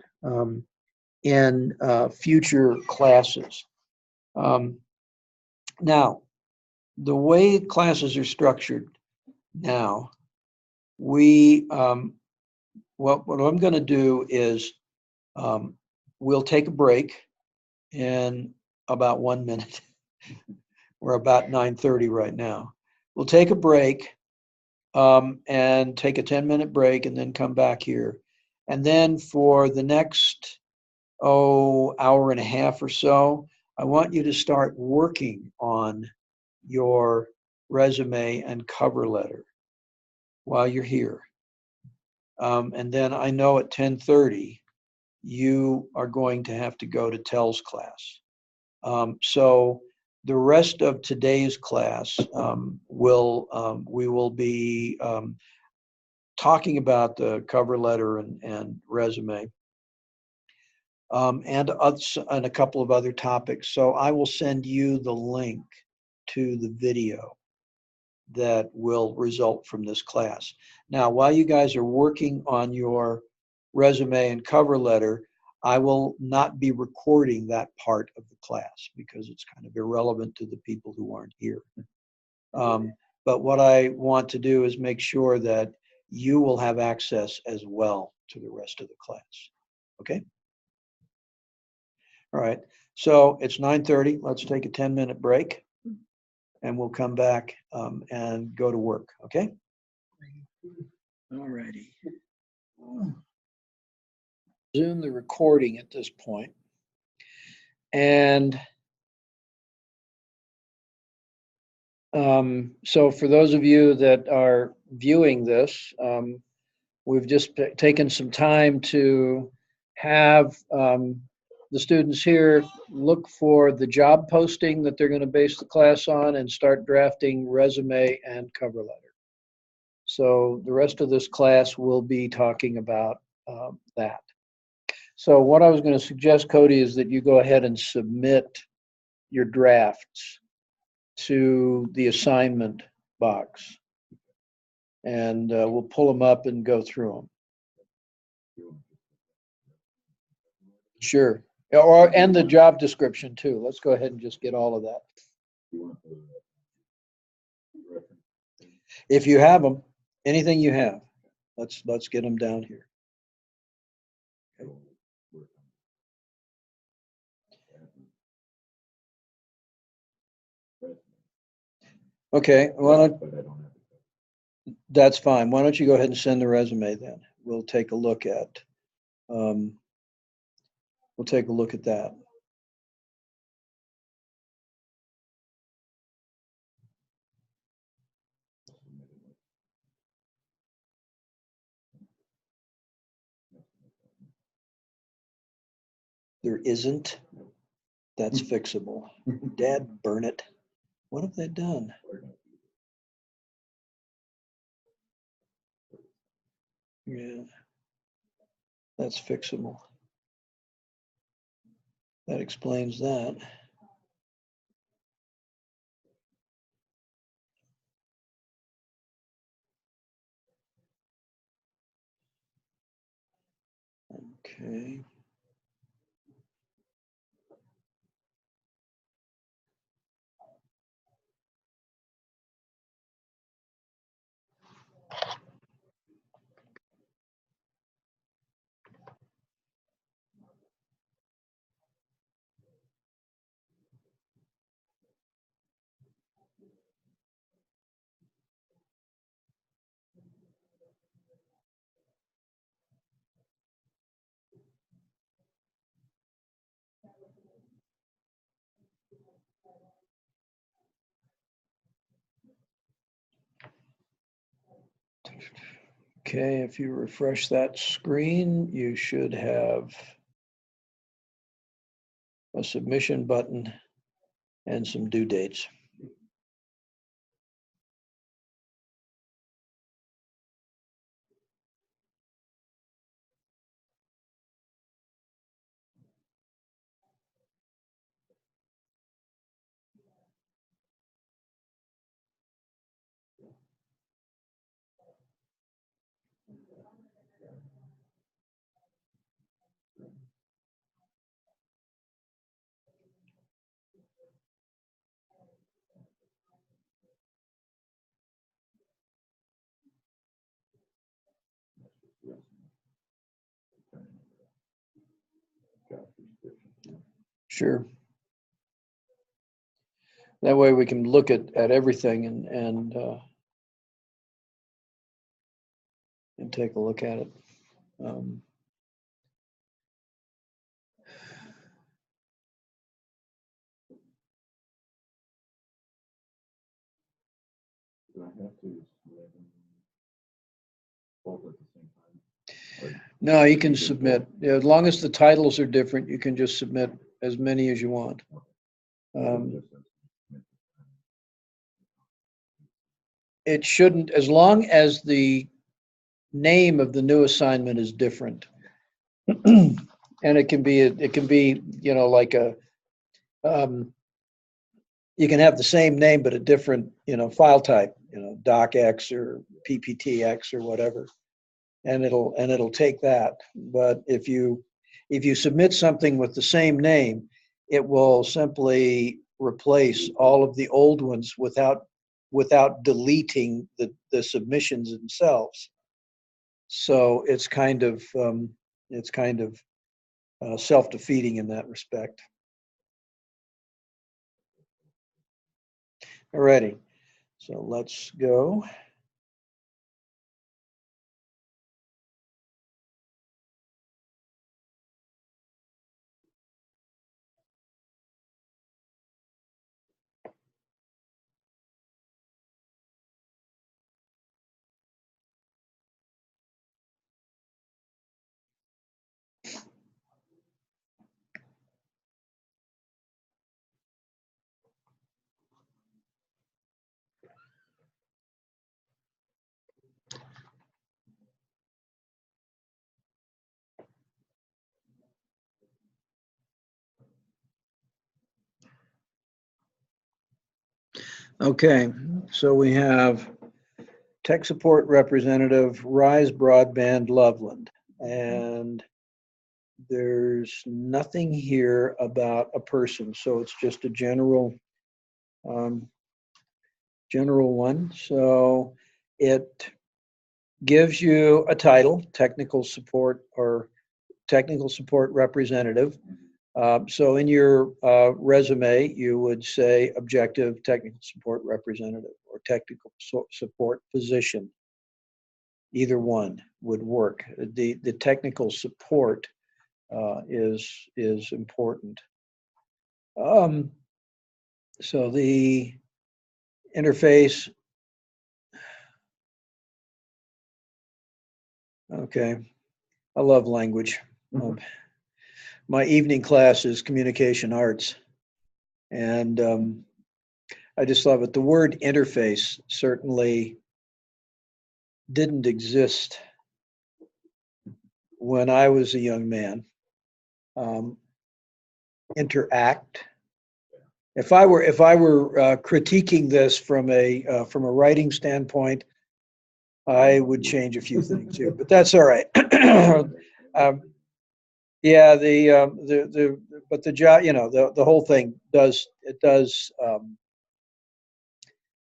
in future classes. Now, the way classes are structured now, what I'm going to do is we'll take a break in about 1 minute. We're about 9:30 right now. we'll take a break, and take a 10-minute break and then come back here. And then for the next, hour and a half or so, I want you to start working on your resume and cover letter while you're here. And then I know at 10:30, you are going to have to go to Tell's class. So the rest of today's class, we will be talking about the cover letter and resume, and a couple of other topics. So I will send you the link to the video that will result from this class. Now, while you guys are working on your resume and cover letter, I will not be recording that part of the class because it's kind of irrelevant to the people who aren't here. But what I want to do is make sure that you will have access as well to the rest of the class. Okay? All right. So it's 9:30. Let's take a 10-minute break, and we'll come back and go to work. Okay? All righty. Resume the recording at this point. And so for those of you that are viewing this, we've just taken some time to have the students here look for the job posting that they're going to base the class on and start drafting resume and cover letter. So the rest of this class will be talking about that. So what I was going to suggest, Cody, is that you go ahead and submit your drafts to the assignment box, and we'll pull them up and go through them. Sure. And the job description too. Let's go ahead and just get all of that. If you have them, anything you have, let's get them down here. Okay, well, that's fine. Why don't you go ahead and send the resume then? We'll take a look at that. There isn't. That's fixable. Dad, burn it. What have they done? Yeah, that's fixable. That explains that. Okay. Okay, if you refresh that screen, you should have a submission button and some due dates. Sure. That way we can look at everything and take a look at it. Um, Do I have to submit them both at the same time? Or no, you can you can submit. Yeah, as long as the titles are different, you can just submit as many as you want. just submit It shouldn't, as long as the name of the new assignment is different. And it can be, you know, like um, you can have the same name, but a different, you know, file type, you know, docx or pptx or whatever. And it'll take that. But if you submit something with the same name, it will simply replace all of the old ones without deleting the submissions themselves. So it's kind of self-defeating in that respect. Alrighty, so let's go. Okay, so we have tech support representative, Rise Broadband Loveland. And there's nothing here about a person, so it's just a um, general one. So it gives you a title, technical support or technical support representative. So in your resume, you would say objective technical support representative or technical support position. Either one would work. The technical support is important. Um, so the interface, okay. I love language. My evening class is communication arts, and I just love it. The word interface certainly didn't exist when I was a young man. Um, interact. If I were critiquing this from a writing standpoint, I would change a few things here, but that's all right. um, yeah, but the job, you know, the whole thing does.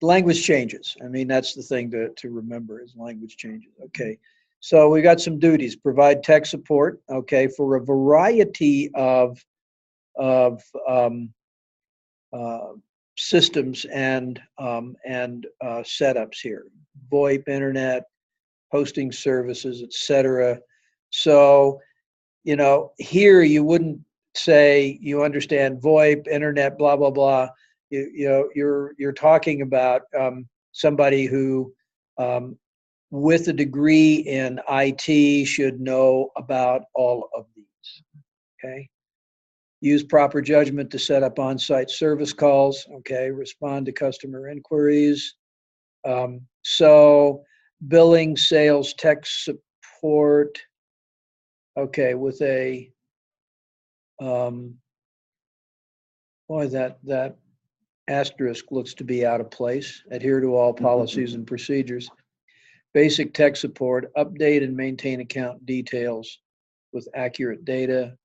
Language changes. I mean, that's the thing to remember is language changes. Okay. So we got some duties. Provide tech support, okay, for a variety of uh, systems and setups here. VoIP, internet, hosting services, etc. So, you know, here you wouldn't say you understand VoIP, internet, blah blah blah. You know, you're talking about somebody who, um, with a degree in IT, should know about all of these. Okay. Use proper judgment to set up on-site service calls. Okay. Respond to customer inquiries. So, billing, sales, tech support. Okay, with a um, boy, that asterisk looks to be out of place. Adhere to all policies and procedures. Basic tech support, update and maintain account details with accurate data,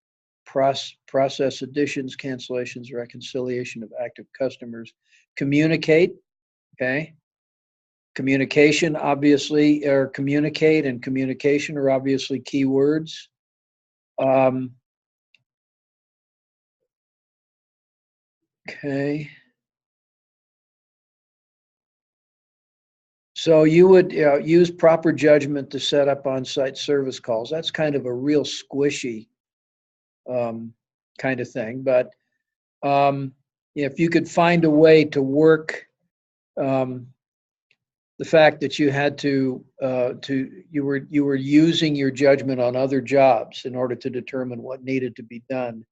process additions, cancellations, reconciliation of active customers, communicate, okay? Communication, obviously, or communicate and communication are obviously keywords. Um, okay. So you would use proper judgment to set up on-site service calls. That's kind of a real squishy um, kind of thing. But if you could find a way to work um, the fact that you had you were using your judgment on other jobs in order to determine what needed to be done,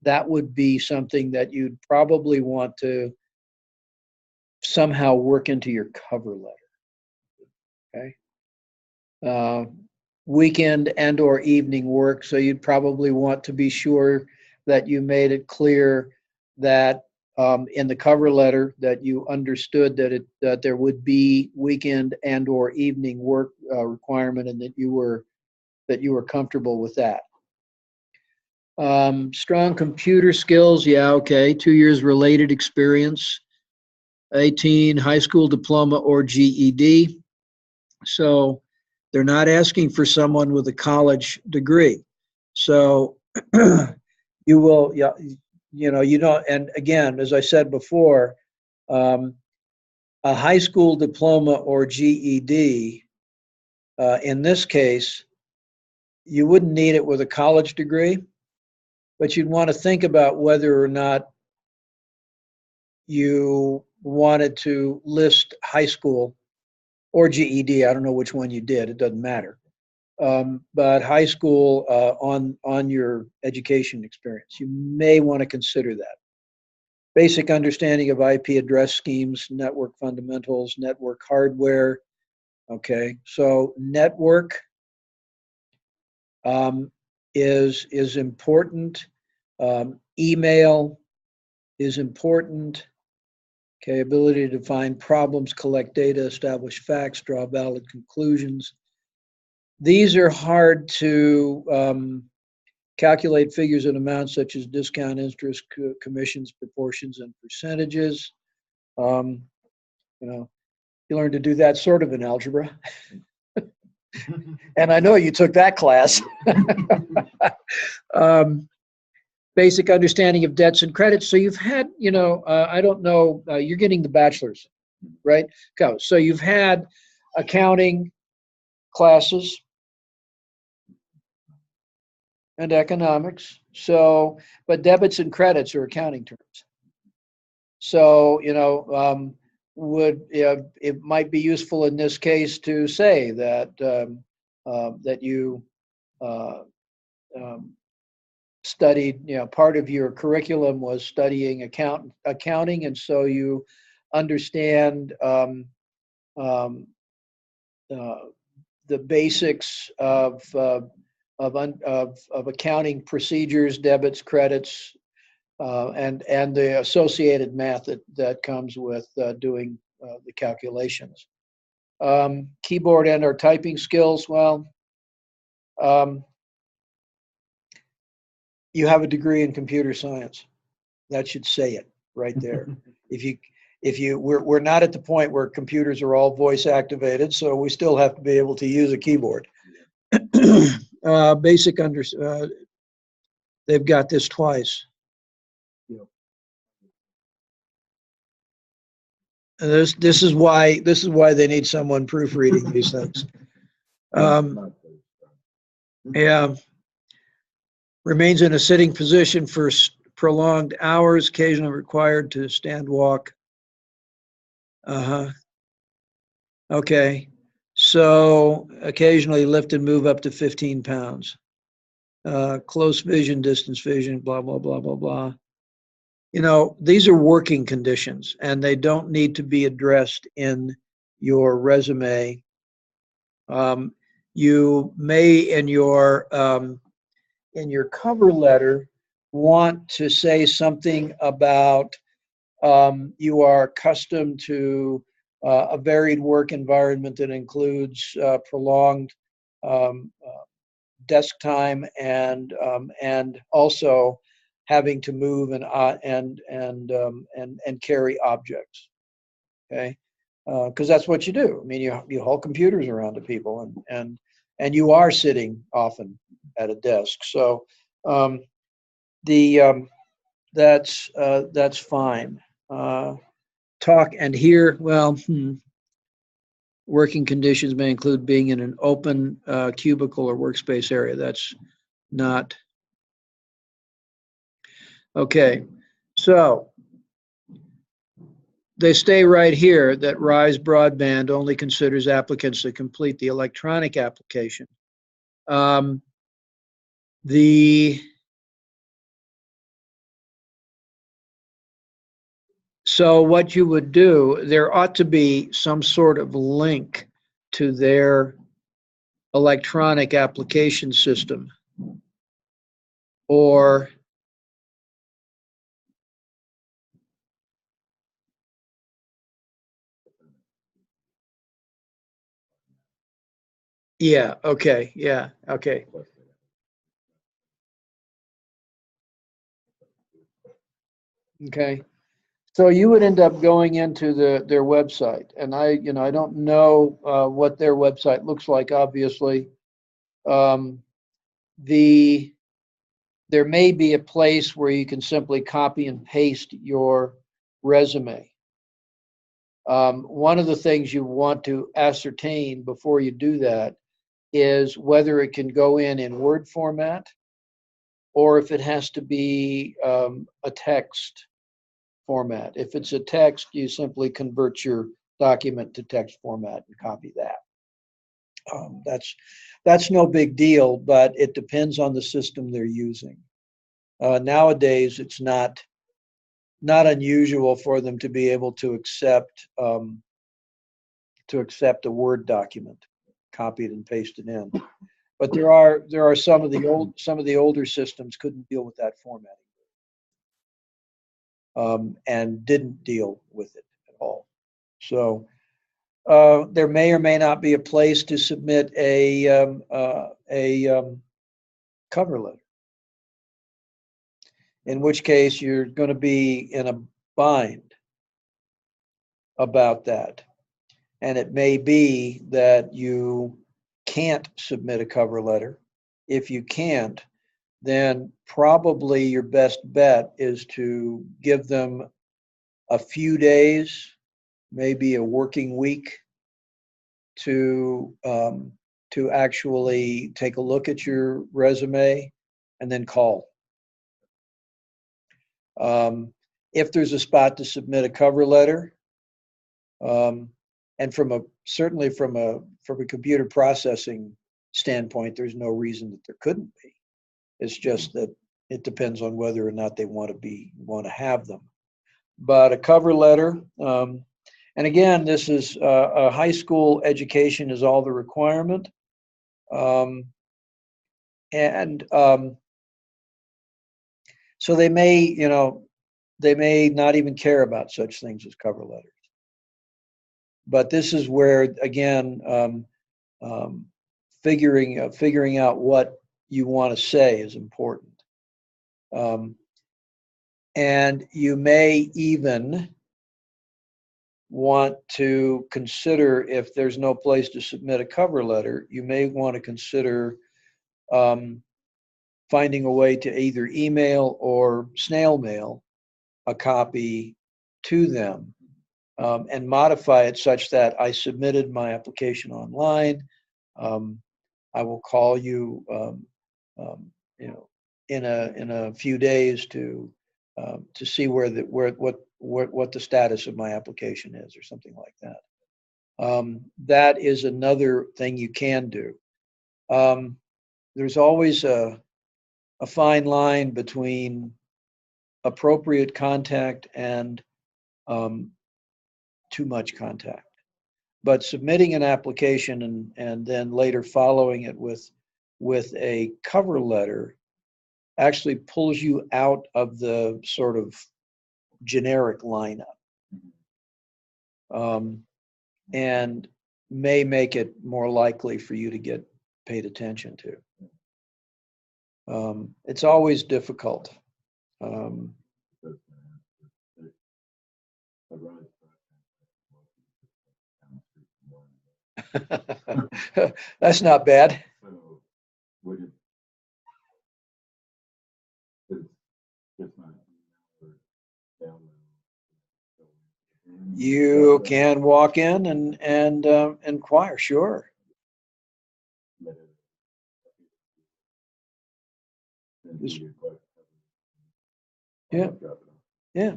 that would be something that you'd probably want to somehow work into your cover letter. Okay. Uh, Weekend and or evening work. So you'd probably want to be sure that you made it clear that in the cover letter that you understood that there would be weekend and or evening work requirement, and that you were comfortable with that. Strong computer skills, yeah, okay. 2 years related experience, 18 high school diploma or GED. So they're not asking for someone with a college degree. So you will, yeah, you don't, and again, as I said before, a high school diploma or GED, in this case, you wouldn't need it with a college degree, but you'd want to think about whether or not you wanted to list high school or GED. I don't know which one you did. It doesn't matter. But high school on your education experience. You may want to consider that. Basic understanding of IP address schemes, network fundamentals, network hardware. Okay, so network is important. Email is important. Okay, ability to define problems, collect data, establish facts, draw valid conclusions. These are hard to calculate figures and amounts such as discount, interest, commissions, proportions, and percentages. You learn to do that sort of in algebra. And I know you took that class. Basic understanding of debts and credits. So you've had, I don't know, you're getting the bachelor's, right? Go. So you've had accounting classes and economics. So, but debits and credits are accounting terms. So, it might be useful in this case to say that that you studied, part of your curriculum was studying accounting, and so you understand um, the basics of accounting procedures, debits, credits, and the associated math that comes with doing the calculations. Keyboard and or typing skills, well, you have a degree in computer science. That should say it right there. We're not at the point where computers are all voice activated, so we still have to be able to use a keyboard. They've got this twice. And this is why they need someone proofreading these things. Yeah. Remains in a sitting position for prolonged hours, occasionally required to stand, walk. Okay. So occasionally lift and move up to 15 pounds. Close vision, distance vision, blah, blah, blah, blah, blah. These are working conditions, and they don't need to be addressed in your resume. You may, in your cover letter, want to say something about you are accustomed to a varied work environment that includes prolonged desk time and also having to move and carry objects. Okay, because that's what you do. I mean, you haul computers around to people, and you are sitting often at a desk. So that's fine. Talk and hear. Well, Working conditions may include being in an open cubicle or workspace area. That's not. Okay, so they stay right here that Rise Broadband only considers applicants that complete the electronic application. So what you would do, there ought to be some sort of link to their electronic application system, or yeah, okay, yeah, okay. Okay. So you would end up going into their website, and I don't know what their website looks like, obviously. Um, the There may be a place where you can simply copy and paste your resume. One of the things you want to ascertain before you do that is whether it can go in Word format, or if it has to be a text format. If it's a text, you simply convert your document to text format and copy that. That's no big deal, but it depends on the system they're using. Nowadays, it's not unusual for them to be able to accept a Word document, copied and pasted in. But there are some of the older systems couldn't deal with that formatting, and didn't deal with it at all. So there may or may not be a place to submit a cover letter, in which case you're going to be in a bind about that. And it may be that you can't submit a cover letter. If you can't, then probably your best bet is to give them a few days, maybe a working week, to actually take a look at your resume and then call. If there's a spot to submit a cover letter, and certainly from a computer processing standpoint, there's no reason that there couldn't be. It's just that it depends on whether or not they want to have them. But a cover letter, and again, this is a high school education is all the requirement, and so they may not even care about such things as cover letters. But this is where, again, figuring out what you want to say is important. And you may even want to consider, if there's no place to submit a cover letter, you may want to consider finding a way to either email or snail mail a copy to them, and modify it such that I submitted my application online. I will call you, in a few days to see what the status of my application is, or something like that. That is another thing you can do. There's always a fine line between appropriate contact and too much contact. But submitting an application and then later following it with a cover letter actually pulls you out of the sort of generic lineup, and may make it more likely for you to get paid attention to. It's always difficult. That's not bad. So would it, it's not download. You can walk in and inquire, sure. Yeah, yeah,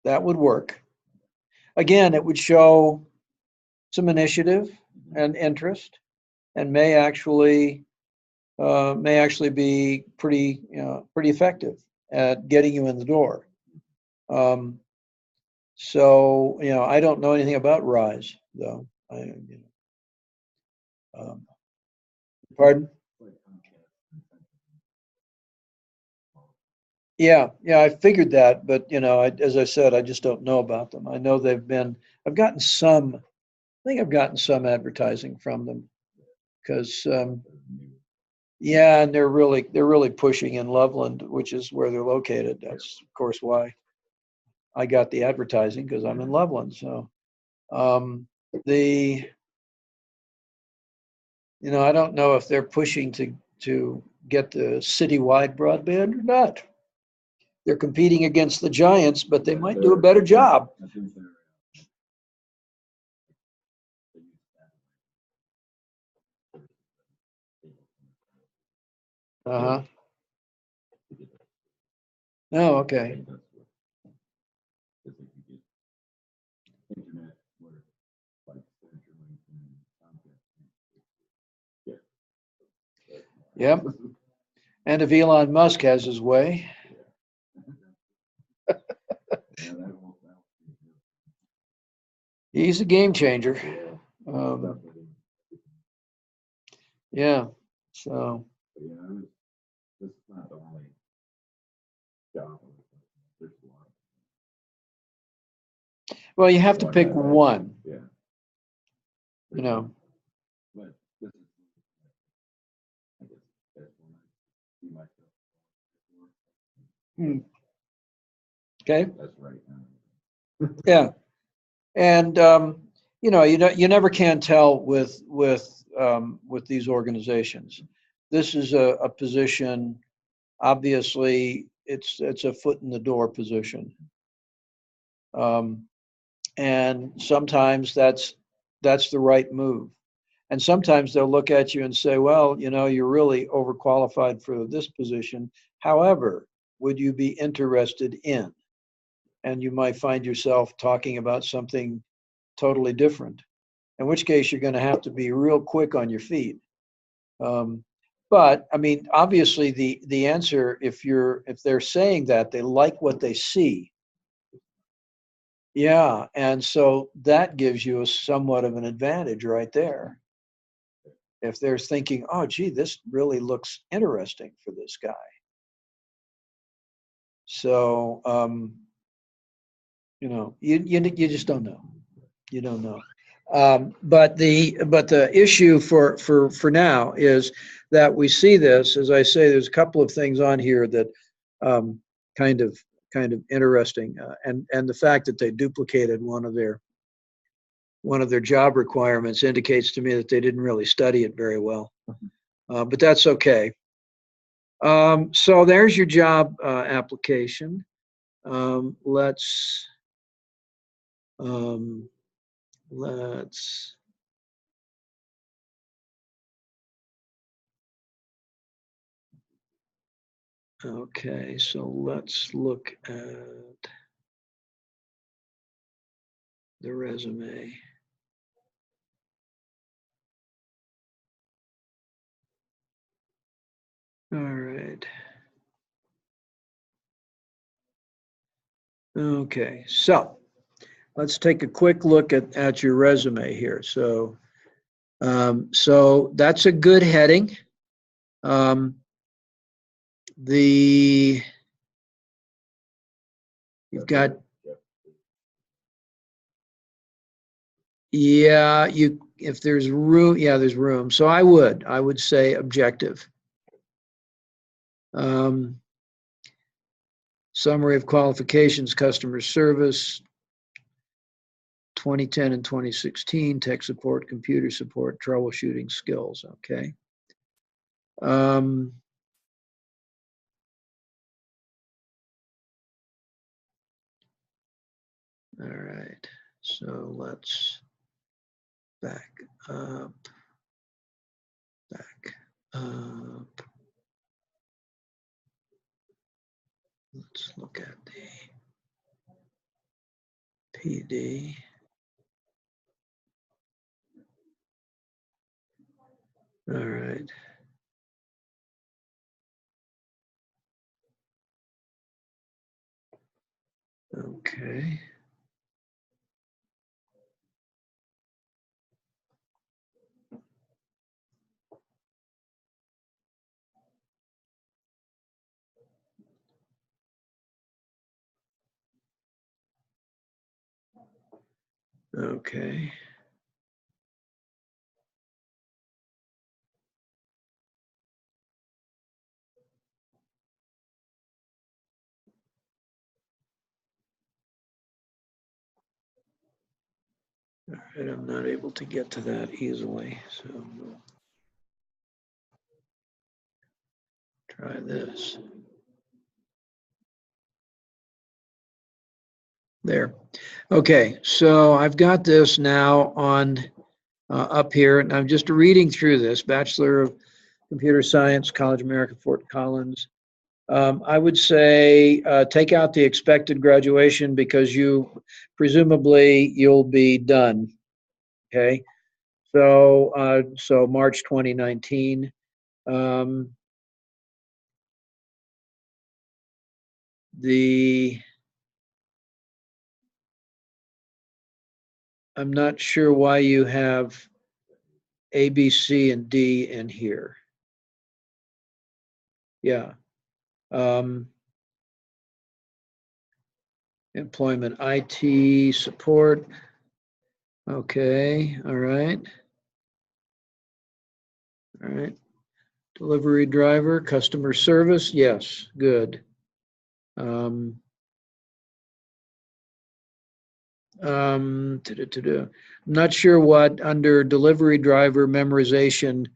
that would work. Again, it would show some initiative and interest, and may actually be pretty, pretty effective at getting you in the door. Um, so, I don't know anything about Rise, though. Um, pardon? Yeah, yeah, I figured that, but as I said, I just don't know about them. I know I've gotten some, I think I've gotten some advertising from them because, yeah, and they're really pushing in Loveland, which is where they're located. That's of course why I got the advertising because I'm in Loveland. So, um, the, I don't know if they're pushing to get the citywide broadband or not. They're competing against the giants, but they might do a better job. Uh-huh. Oh, okay. Yep. And if Elon Musk has his way, he's a game changer. Um, yeah. So, well, you have to pick one, you know. Hmm. Okay. Yeah. And you never can tell with these organizations. This is a position. Obviously, it's a foot in the door position, and sometimes that's the right move. And sometimes they'll look at you and say, well, you're really overqualified for this position. However, would you be interested in? And you might find yourself talking about something totally different, in which case you're going to have to be real quick on your feet. Um, but I mean, obviously, the answer, if they're saying that they like what they see, yeah, and so that gives you a somewhat of an advantage right there. If they're thinking, oh, gee, this really looks interesting for this guy. So, you just don't know. You don't know. But the issue for now is that we see this. As I say, there's a couple of things on here that um, kind of kind of interesting, and the fact that they duplicated one of their job requirements indicates to me that they didn't really study it very well. But that's okay. So there's your job application. Let's um, let's okay. So let's look at the resume. All right. Okay. So let's take a quick look at your resume here. So that's a good heading. Um, the you've got yeah you if there's room, yeah, there's room. So I would say objective. Um, Summary of qualifications: customer service, 2010 and 2016, tech support, computer support, troubleshooting skills. Okay. Um, all right. So let's back up, back up. Let's look at the PD. All right. Okay. Okay. All right, I'm not able to get to that easily, so we'll try this. There. Okay, so I've got this now on up here, and I'm just reading through this. Bachelor of Computer Science, College of America, Fort Collins. I would say take out the expected graduation because presumably you'll be done. Okay, so March 2019. I'm not sure why you have A, B, C, and D in here. Yeah. Employment, IT, support. Okay, all right. All right. Delivery driver, customer service, yes, good. I'm not sure what under delivery driver memorization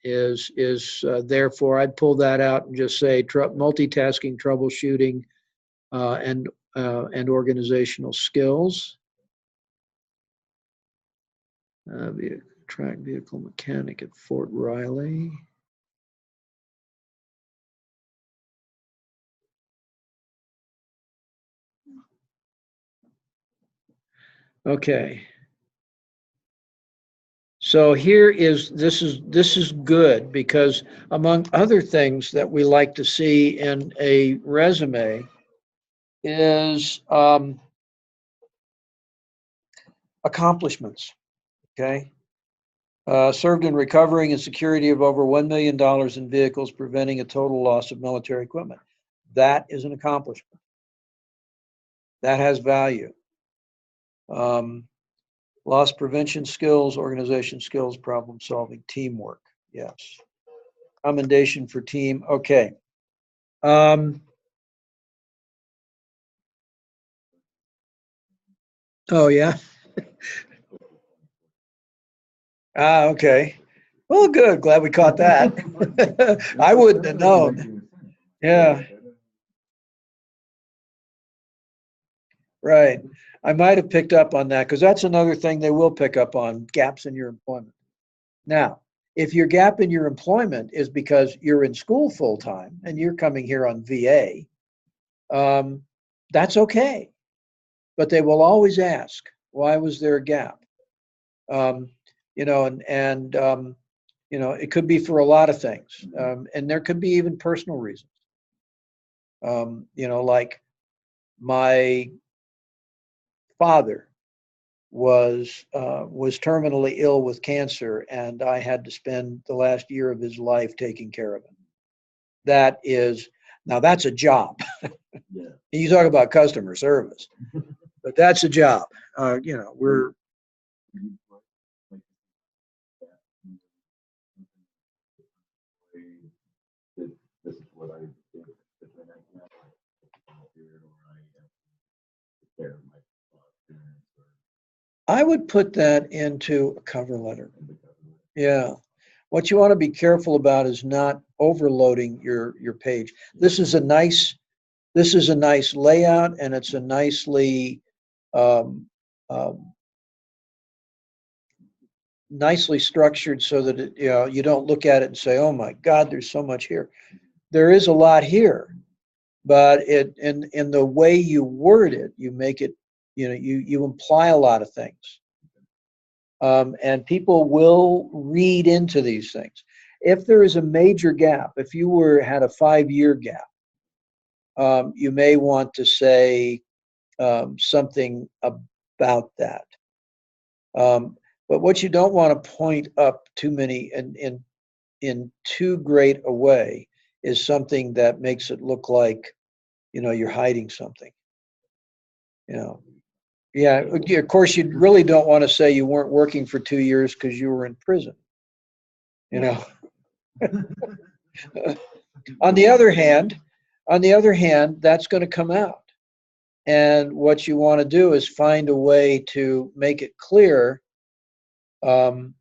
is therefore. I'd pull that out and just say multitasking, troubleshooting, and organizational skills. Track vehicle mechanic at Fort Riley. Okay. So this is good because among other things that we like to see in a resume is accomplishments. Okay. Served in recovering and security of over $1 million in vehicles, preventing a total loss of military equipment. That is an accomplishment. That has value. Loss prevention skills, organization skills, problem solving, teamwork. Yes. Commendation for team. Okay. Oh, yeah. Okay. Well, good. Glad we caught that. I wouldn't have known. Yeah. Right. I might have picked up on that because that's another thing they will pick up on, gaps in your employment. Now, if your gap in your employment is because you're in school full time and you're coming here on VA, that's okay. But they will always ask, why was there a gap? You know, and you know, it could be for a lot of things. And there could be even personal reasons. You know, like my father was terminally ill with cancer, and I had to spend the last year of his life taking care of him. That's a job. Yeah. You talk about customer service, but that's a job. You know, we're This is what I did between I can period or I take care of my parents or I would put that into a cover letter. in the government. Yeah. What you want to be careful about is not overloading your page. This is a nice layout, and it's a nicely um, nicely structured so that it, you don't look at it and say, "Oh my God, there's so much here." There is a lot here, but in the way you word it, you make it, you imply a lot of things, and people will read into these things. If there is a major gap, if you had a 5-year gap, you may want to say something about that. But what you don't want to point up too many in too great a way is something that makes it look like, you're hiding something. Yeah, of course, you really don't want to say you weren't working for 2 years because you were in prison. You know. On the other hand, that's going to come out. And what you want to do is find a way to make it clear that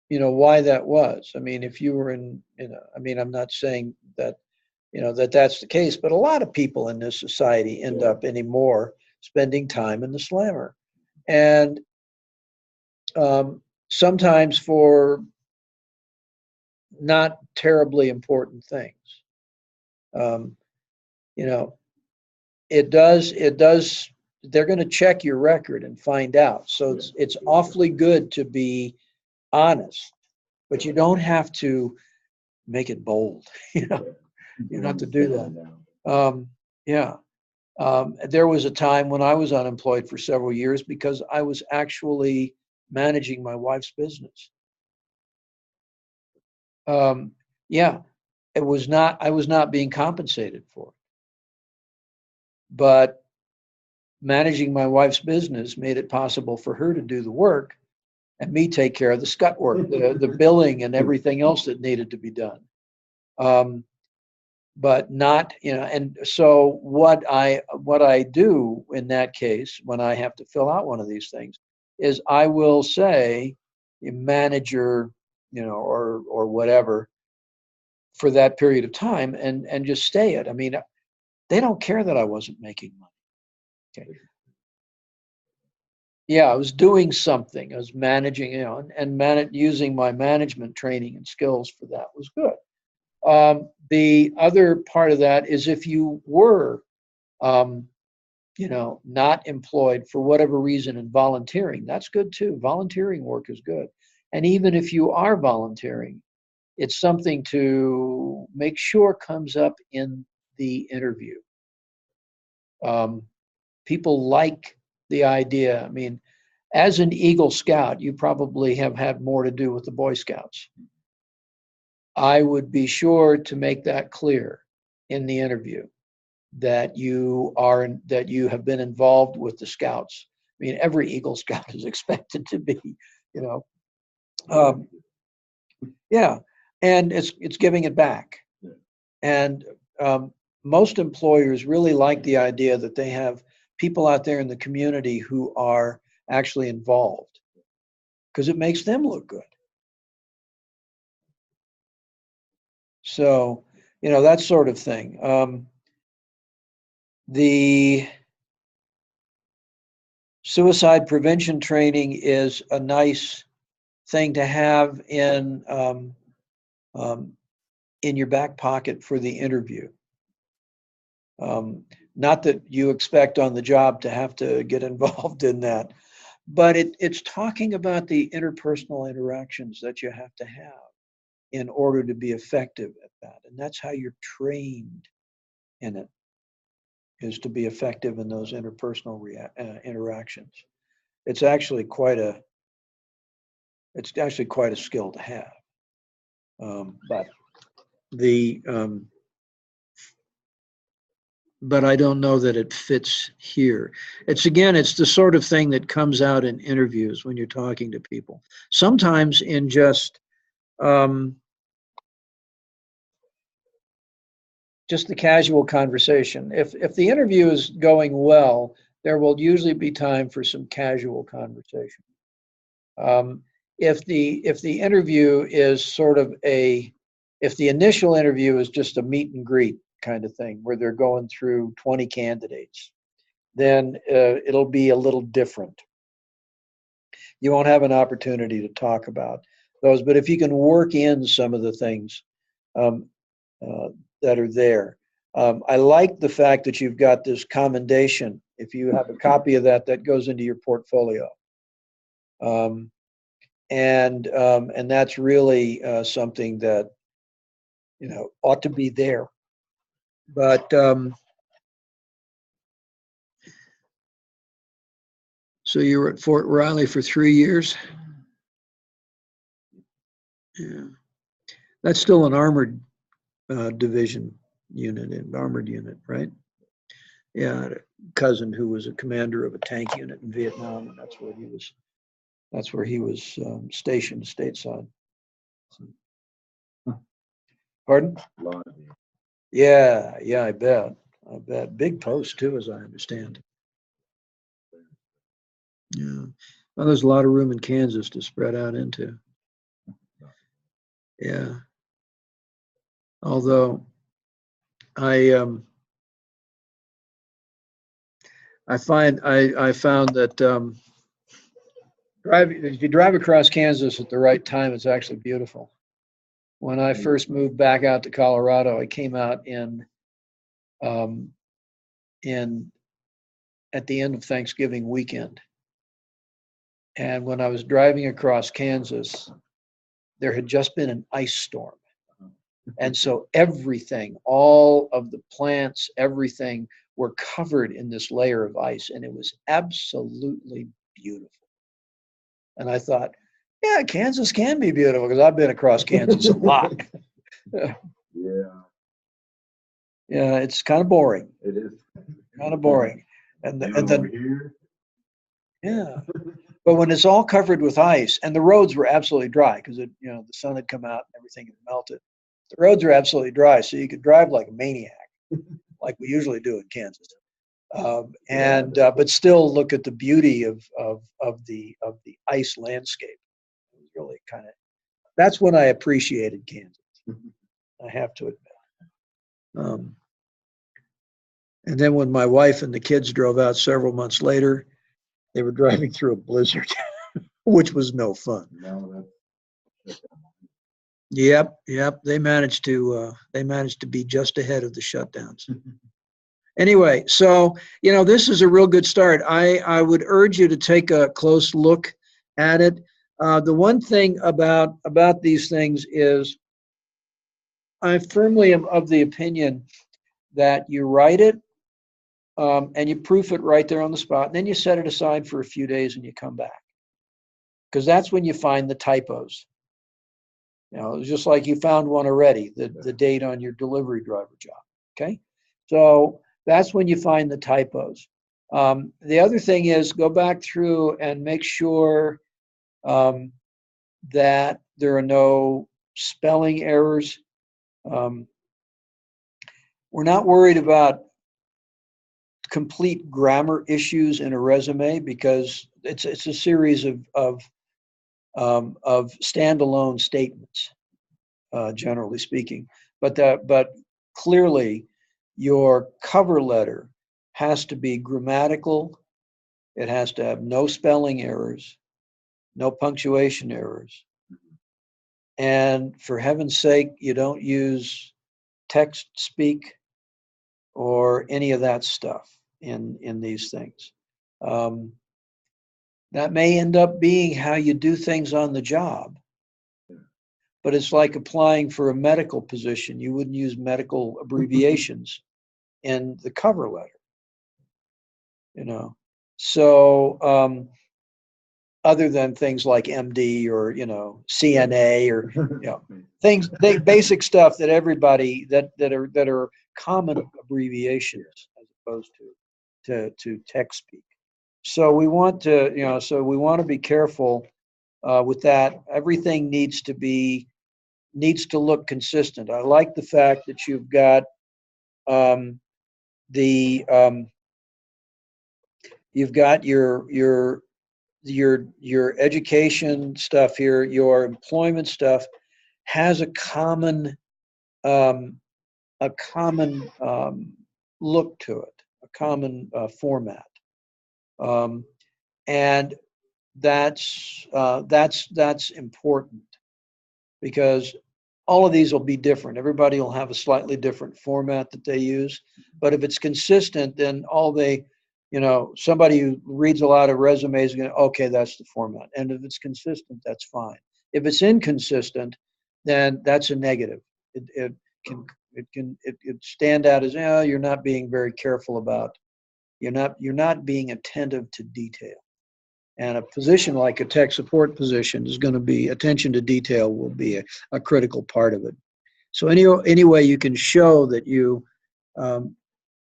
why that was. I mean, if you were I mean, I'm not saying that that's the case, but a lot of people in this society end up anymore spending time in the slammer, and sometimes for not terribly important things. Um, you know, it does. They're going to check your record and find out. So it's awfully good to be honest, but you don't have to make it bold. You don't have to do that. Yeah. There was a time when I was unemployed for several years because I was actually managing my wife's business. Yeah, it was not. I was not being compensated for it, but managing my wife's business made it possible for her to do the work and me take care of the scut work, the billing and everything else that needed to be done. But not, and so what I do in that case when I have to fill out one of these things is I will say manager, or whatever for that period of time and just stay it. I mean, they don't care that I wasn't making money. Okay. Yeah, I was doing something. I was managing, and using my management training and skills for that was good. The other part of that is if you were, not employed for whatever reason and volunteering, that's good too. Volunteering work is good. And even if you are volunteering, it's something to make sure comes up in the interview. People like the idea. I mean, as an Eagle Scout, you probably have had more to do with the Boy Scouts. I would be sure to make that clear in the interview that you have been involved with the Scouts. I mean, every Eagle Scout is expected to be, yeah, and it's giving it back. And most employers really like the idea that they have people out there in the community who are actually involved because it makes them look good. So, that sort of thing. The suicide prevention training is a nice thing to have in your back pocket for the interview. Not that you expect on the job to have to get involved in that, but it's talking about the interpersonal interactions that you have to have in order to be effective at that. And that's how you're trained in it, is to be effective in those interpersonal interactions. It's actually quite a skill to have. But I don't know that it fits here. It's the sort of thing that comes out in interviews when you're talking to people. Sometimes in just the casual conversation. If the interview is going well, there will usually be time for some casual conversation. If the interview is if the initial interview is just a meet and greet kind of thing where they're going through 20 candidates, then it'll be a little different. You won't have an opportunity to talk about those. But if you can work in some of the things um, uh, that are there, I like the fact that you've got this commendation. If you have a copy of that, that goes into your portfolio. Um, and that's really something that ought to be there. But so you were at Fort Riley for 3 years. Yeah, that's still an armored division unit, an armored unit, right? Yeah, I had a cousin who was a commander of a tank unit in Vietnam, and that's where he was. That's where he was stationed stateside. Pardon? Yeah, yeah, I bet. I bet. Big post too, as I understand. Yeah. Well, there's a lot of room in Kansas to spread out into. Yeah. Although I found that if you drive across Kansas at the right time, it's actually beautiful. When I first moved back out to Colorado, I came out um, in at the end of Thanksgiving weekend. And when I was driving across Kansas, there had just been an ice storm. And so everything, all of the plants, everything were covered in this layer of ice. And it was absolutely beautiful. And I thought, yeah, Kansas can be beautiful because I've been across Kansas a lot. Yeah. Yeah, it's kind of boring. It is. Kind of boring. And then here. yeah. But when it's all covered with ice and the roads were absolutely dry because the sun had come out and everything had melted. The roads are absolutely dry, so you could drive like a maniac, like we usually do in Kansas. But still look at the beauty of the ice landscape. It was really kind of that's when I appreciated Kansas. I have to admit. And then when my wife and the kids drove out several months later, they were driving through a blizzard, which was no fun. No, that's Yep. They managed to be just ahead of the shutdowns. Anyway, so this is a real good start. I would urge you to take a close look at it. The one thing about these things is I firmly am of the opinion that you write it and you proof it right there on the spot, and then you set it aside for a few days and you come back. Because that's when you find the typos. It's just like you found one already, the date on your delivery driver job. Okay? So that's when you find the typos. The other thing is go back through and make sure that there are no spelling errors. We're not worried about complete grammar issues in a resume because it's a series of standalone statements, generally speaking. But clearly, your cover letter has to be grammatical. It has to have no spelling errors, no punctuation errors, and for heaven's sake, you don't use text speak or any of that stuff in these things. That may end up being how you do things on the job. But it's like applying for a medical position. You wouldn't use medical abbreviations in the cover letter. So other than things like MD or CNA or things, basic stuff that everybody that are common abbreviations as opposed to text speak. So we want to be careful with that. Everything needs to look consistent. I like the fact that you've got you've got your education stuff here, your employment stuff has a common look to it, a format. And that's important because all of these will be different. Everybody will have a slightly different format that they use. But if it's consistent, then somebody who reads a lot of resumes is going to, okay, that's the format. And if it's consistent, that's fine. If it's inconsistent, then that's a negative. It can stand out as, you're not being very careful about, you're not being attentive to detail. And a position like a tech support position is going to be, attention to detail will be a critical part of it. So any way you can show that you,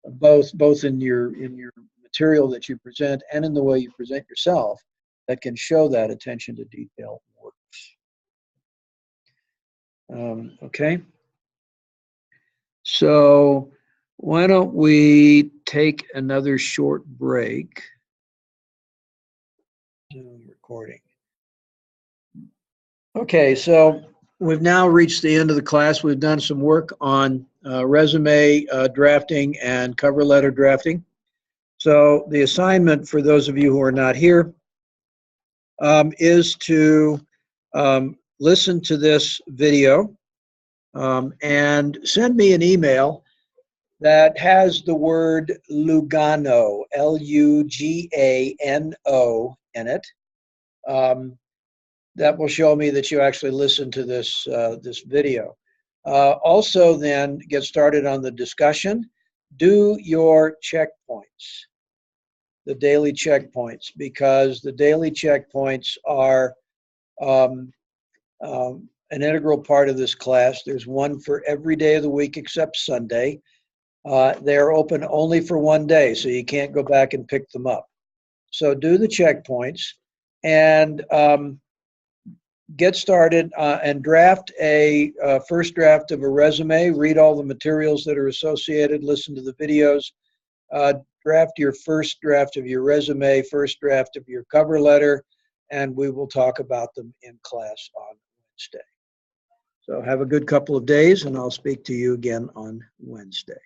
both in your material that you present and in the way you present yourself, that can show that attention to detail works. Okay. So why don't we take another short break? Zoom recording. Okay, so we've now reached the end of the class. We've done some work on resume drafting and cover letter drafting. So the assignment for those of you who are not here is to listen to this video and send me an email that has the word Lugano, Lugano, in it. That will show me that you actually listened to this video. Also then get started on the discussion. Do your checkpoints, the daily checkpoints, because the daily checkpoints are an integral part of this class. There's one for every day of the week except Sunday. They're open only for one day, so you can't go back and pick them up. So do the checkpoints and get started and draft a first draft of a resume. Read all the materials that are associated, listen to the videos, draft your first draft of your resume, first draft of your cover letter, and we will talk about them in class on Wednesday. So have a good couple of days, and I'll speak to you again on Wednesday.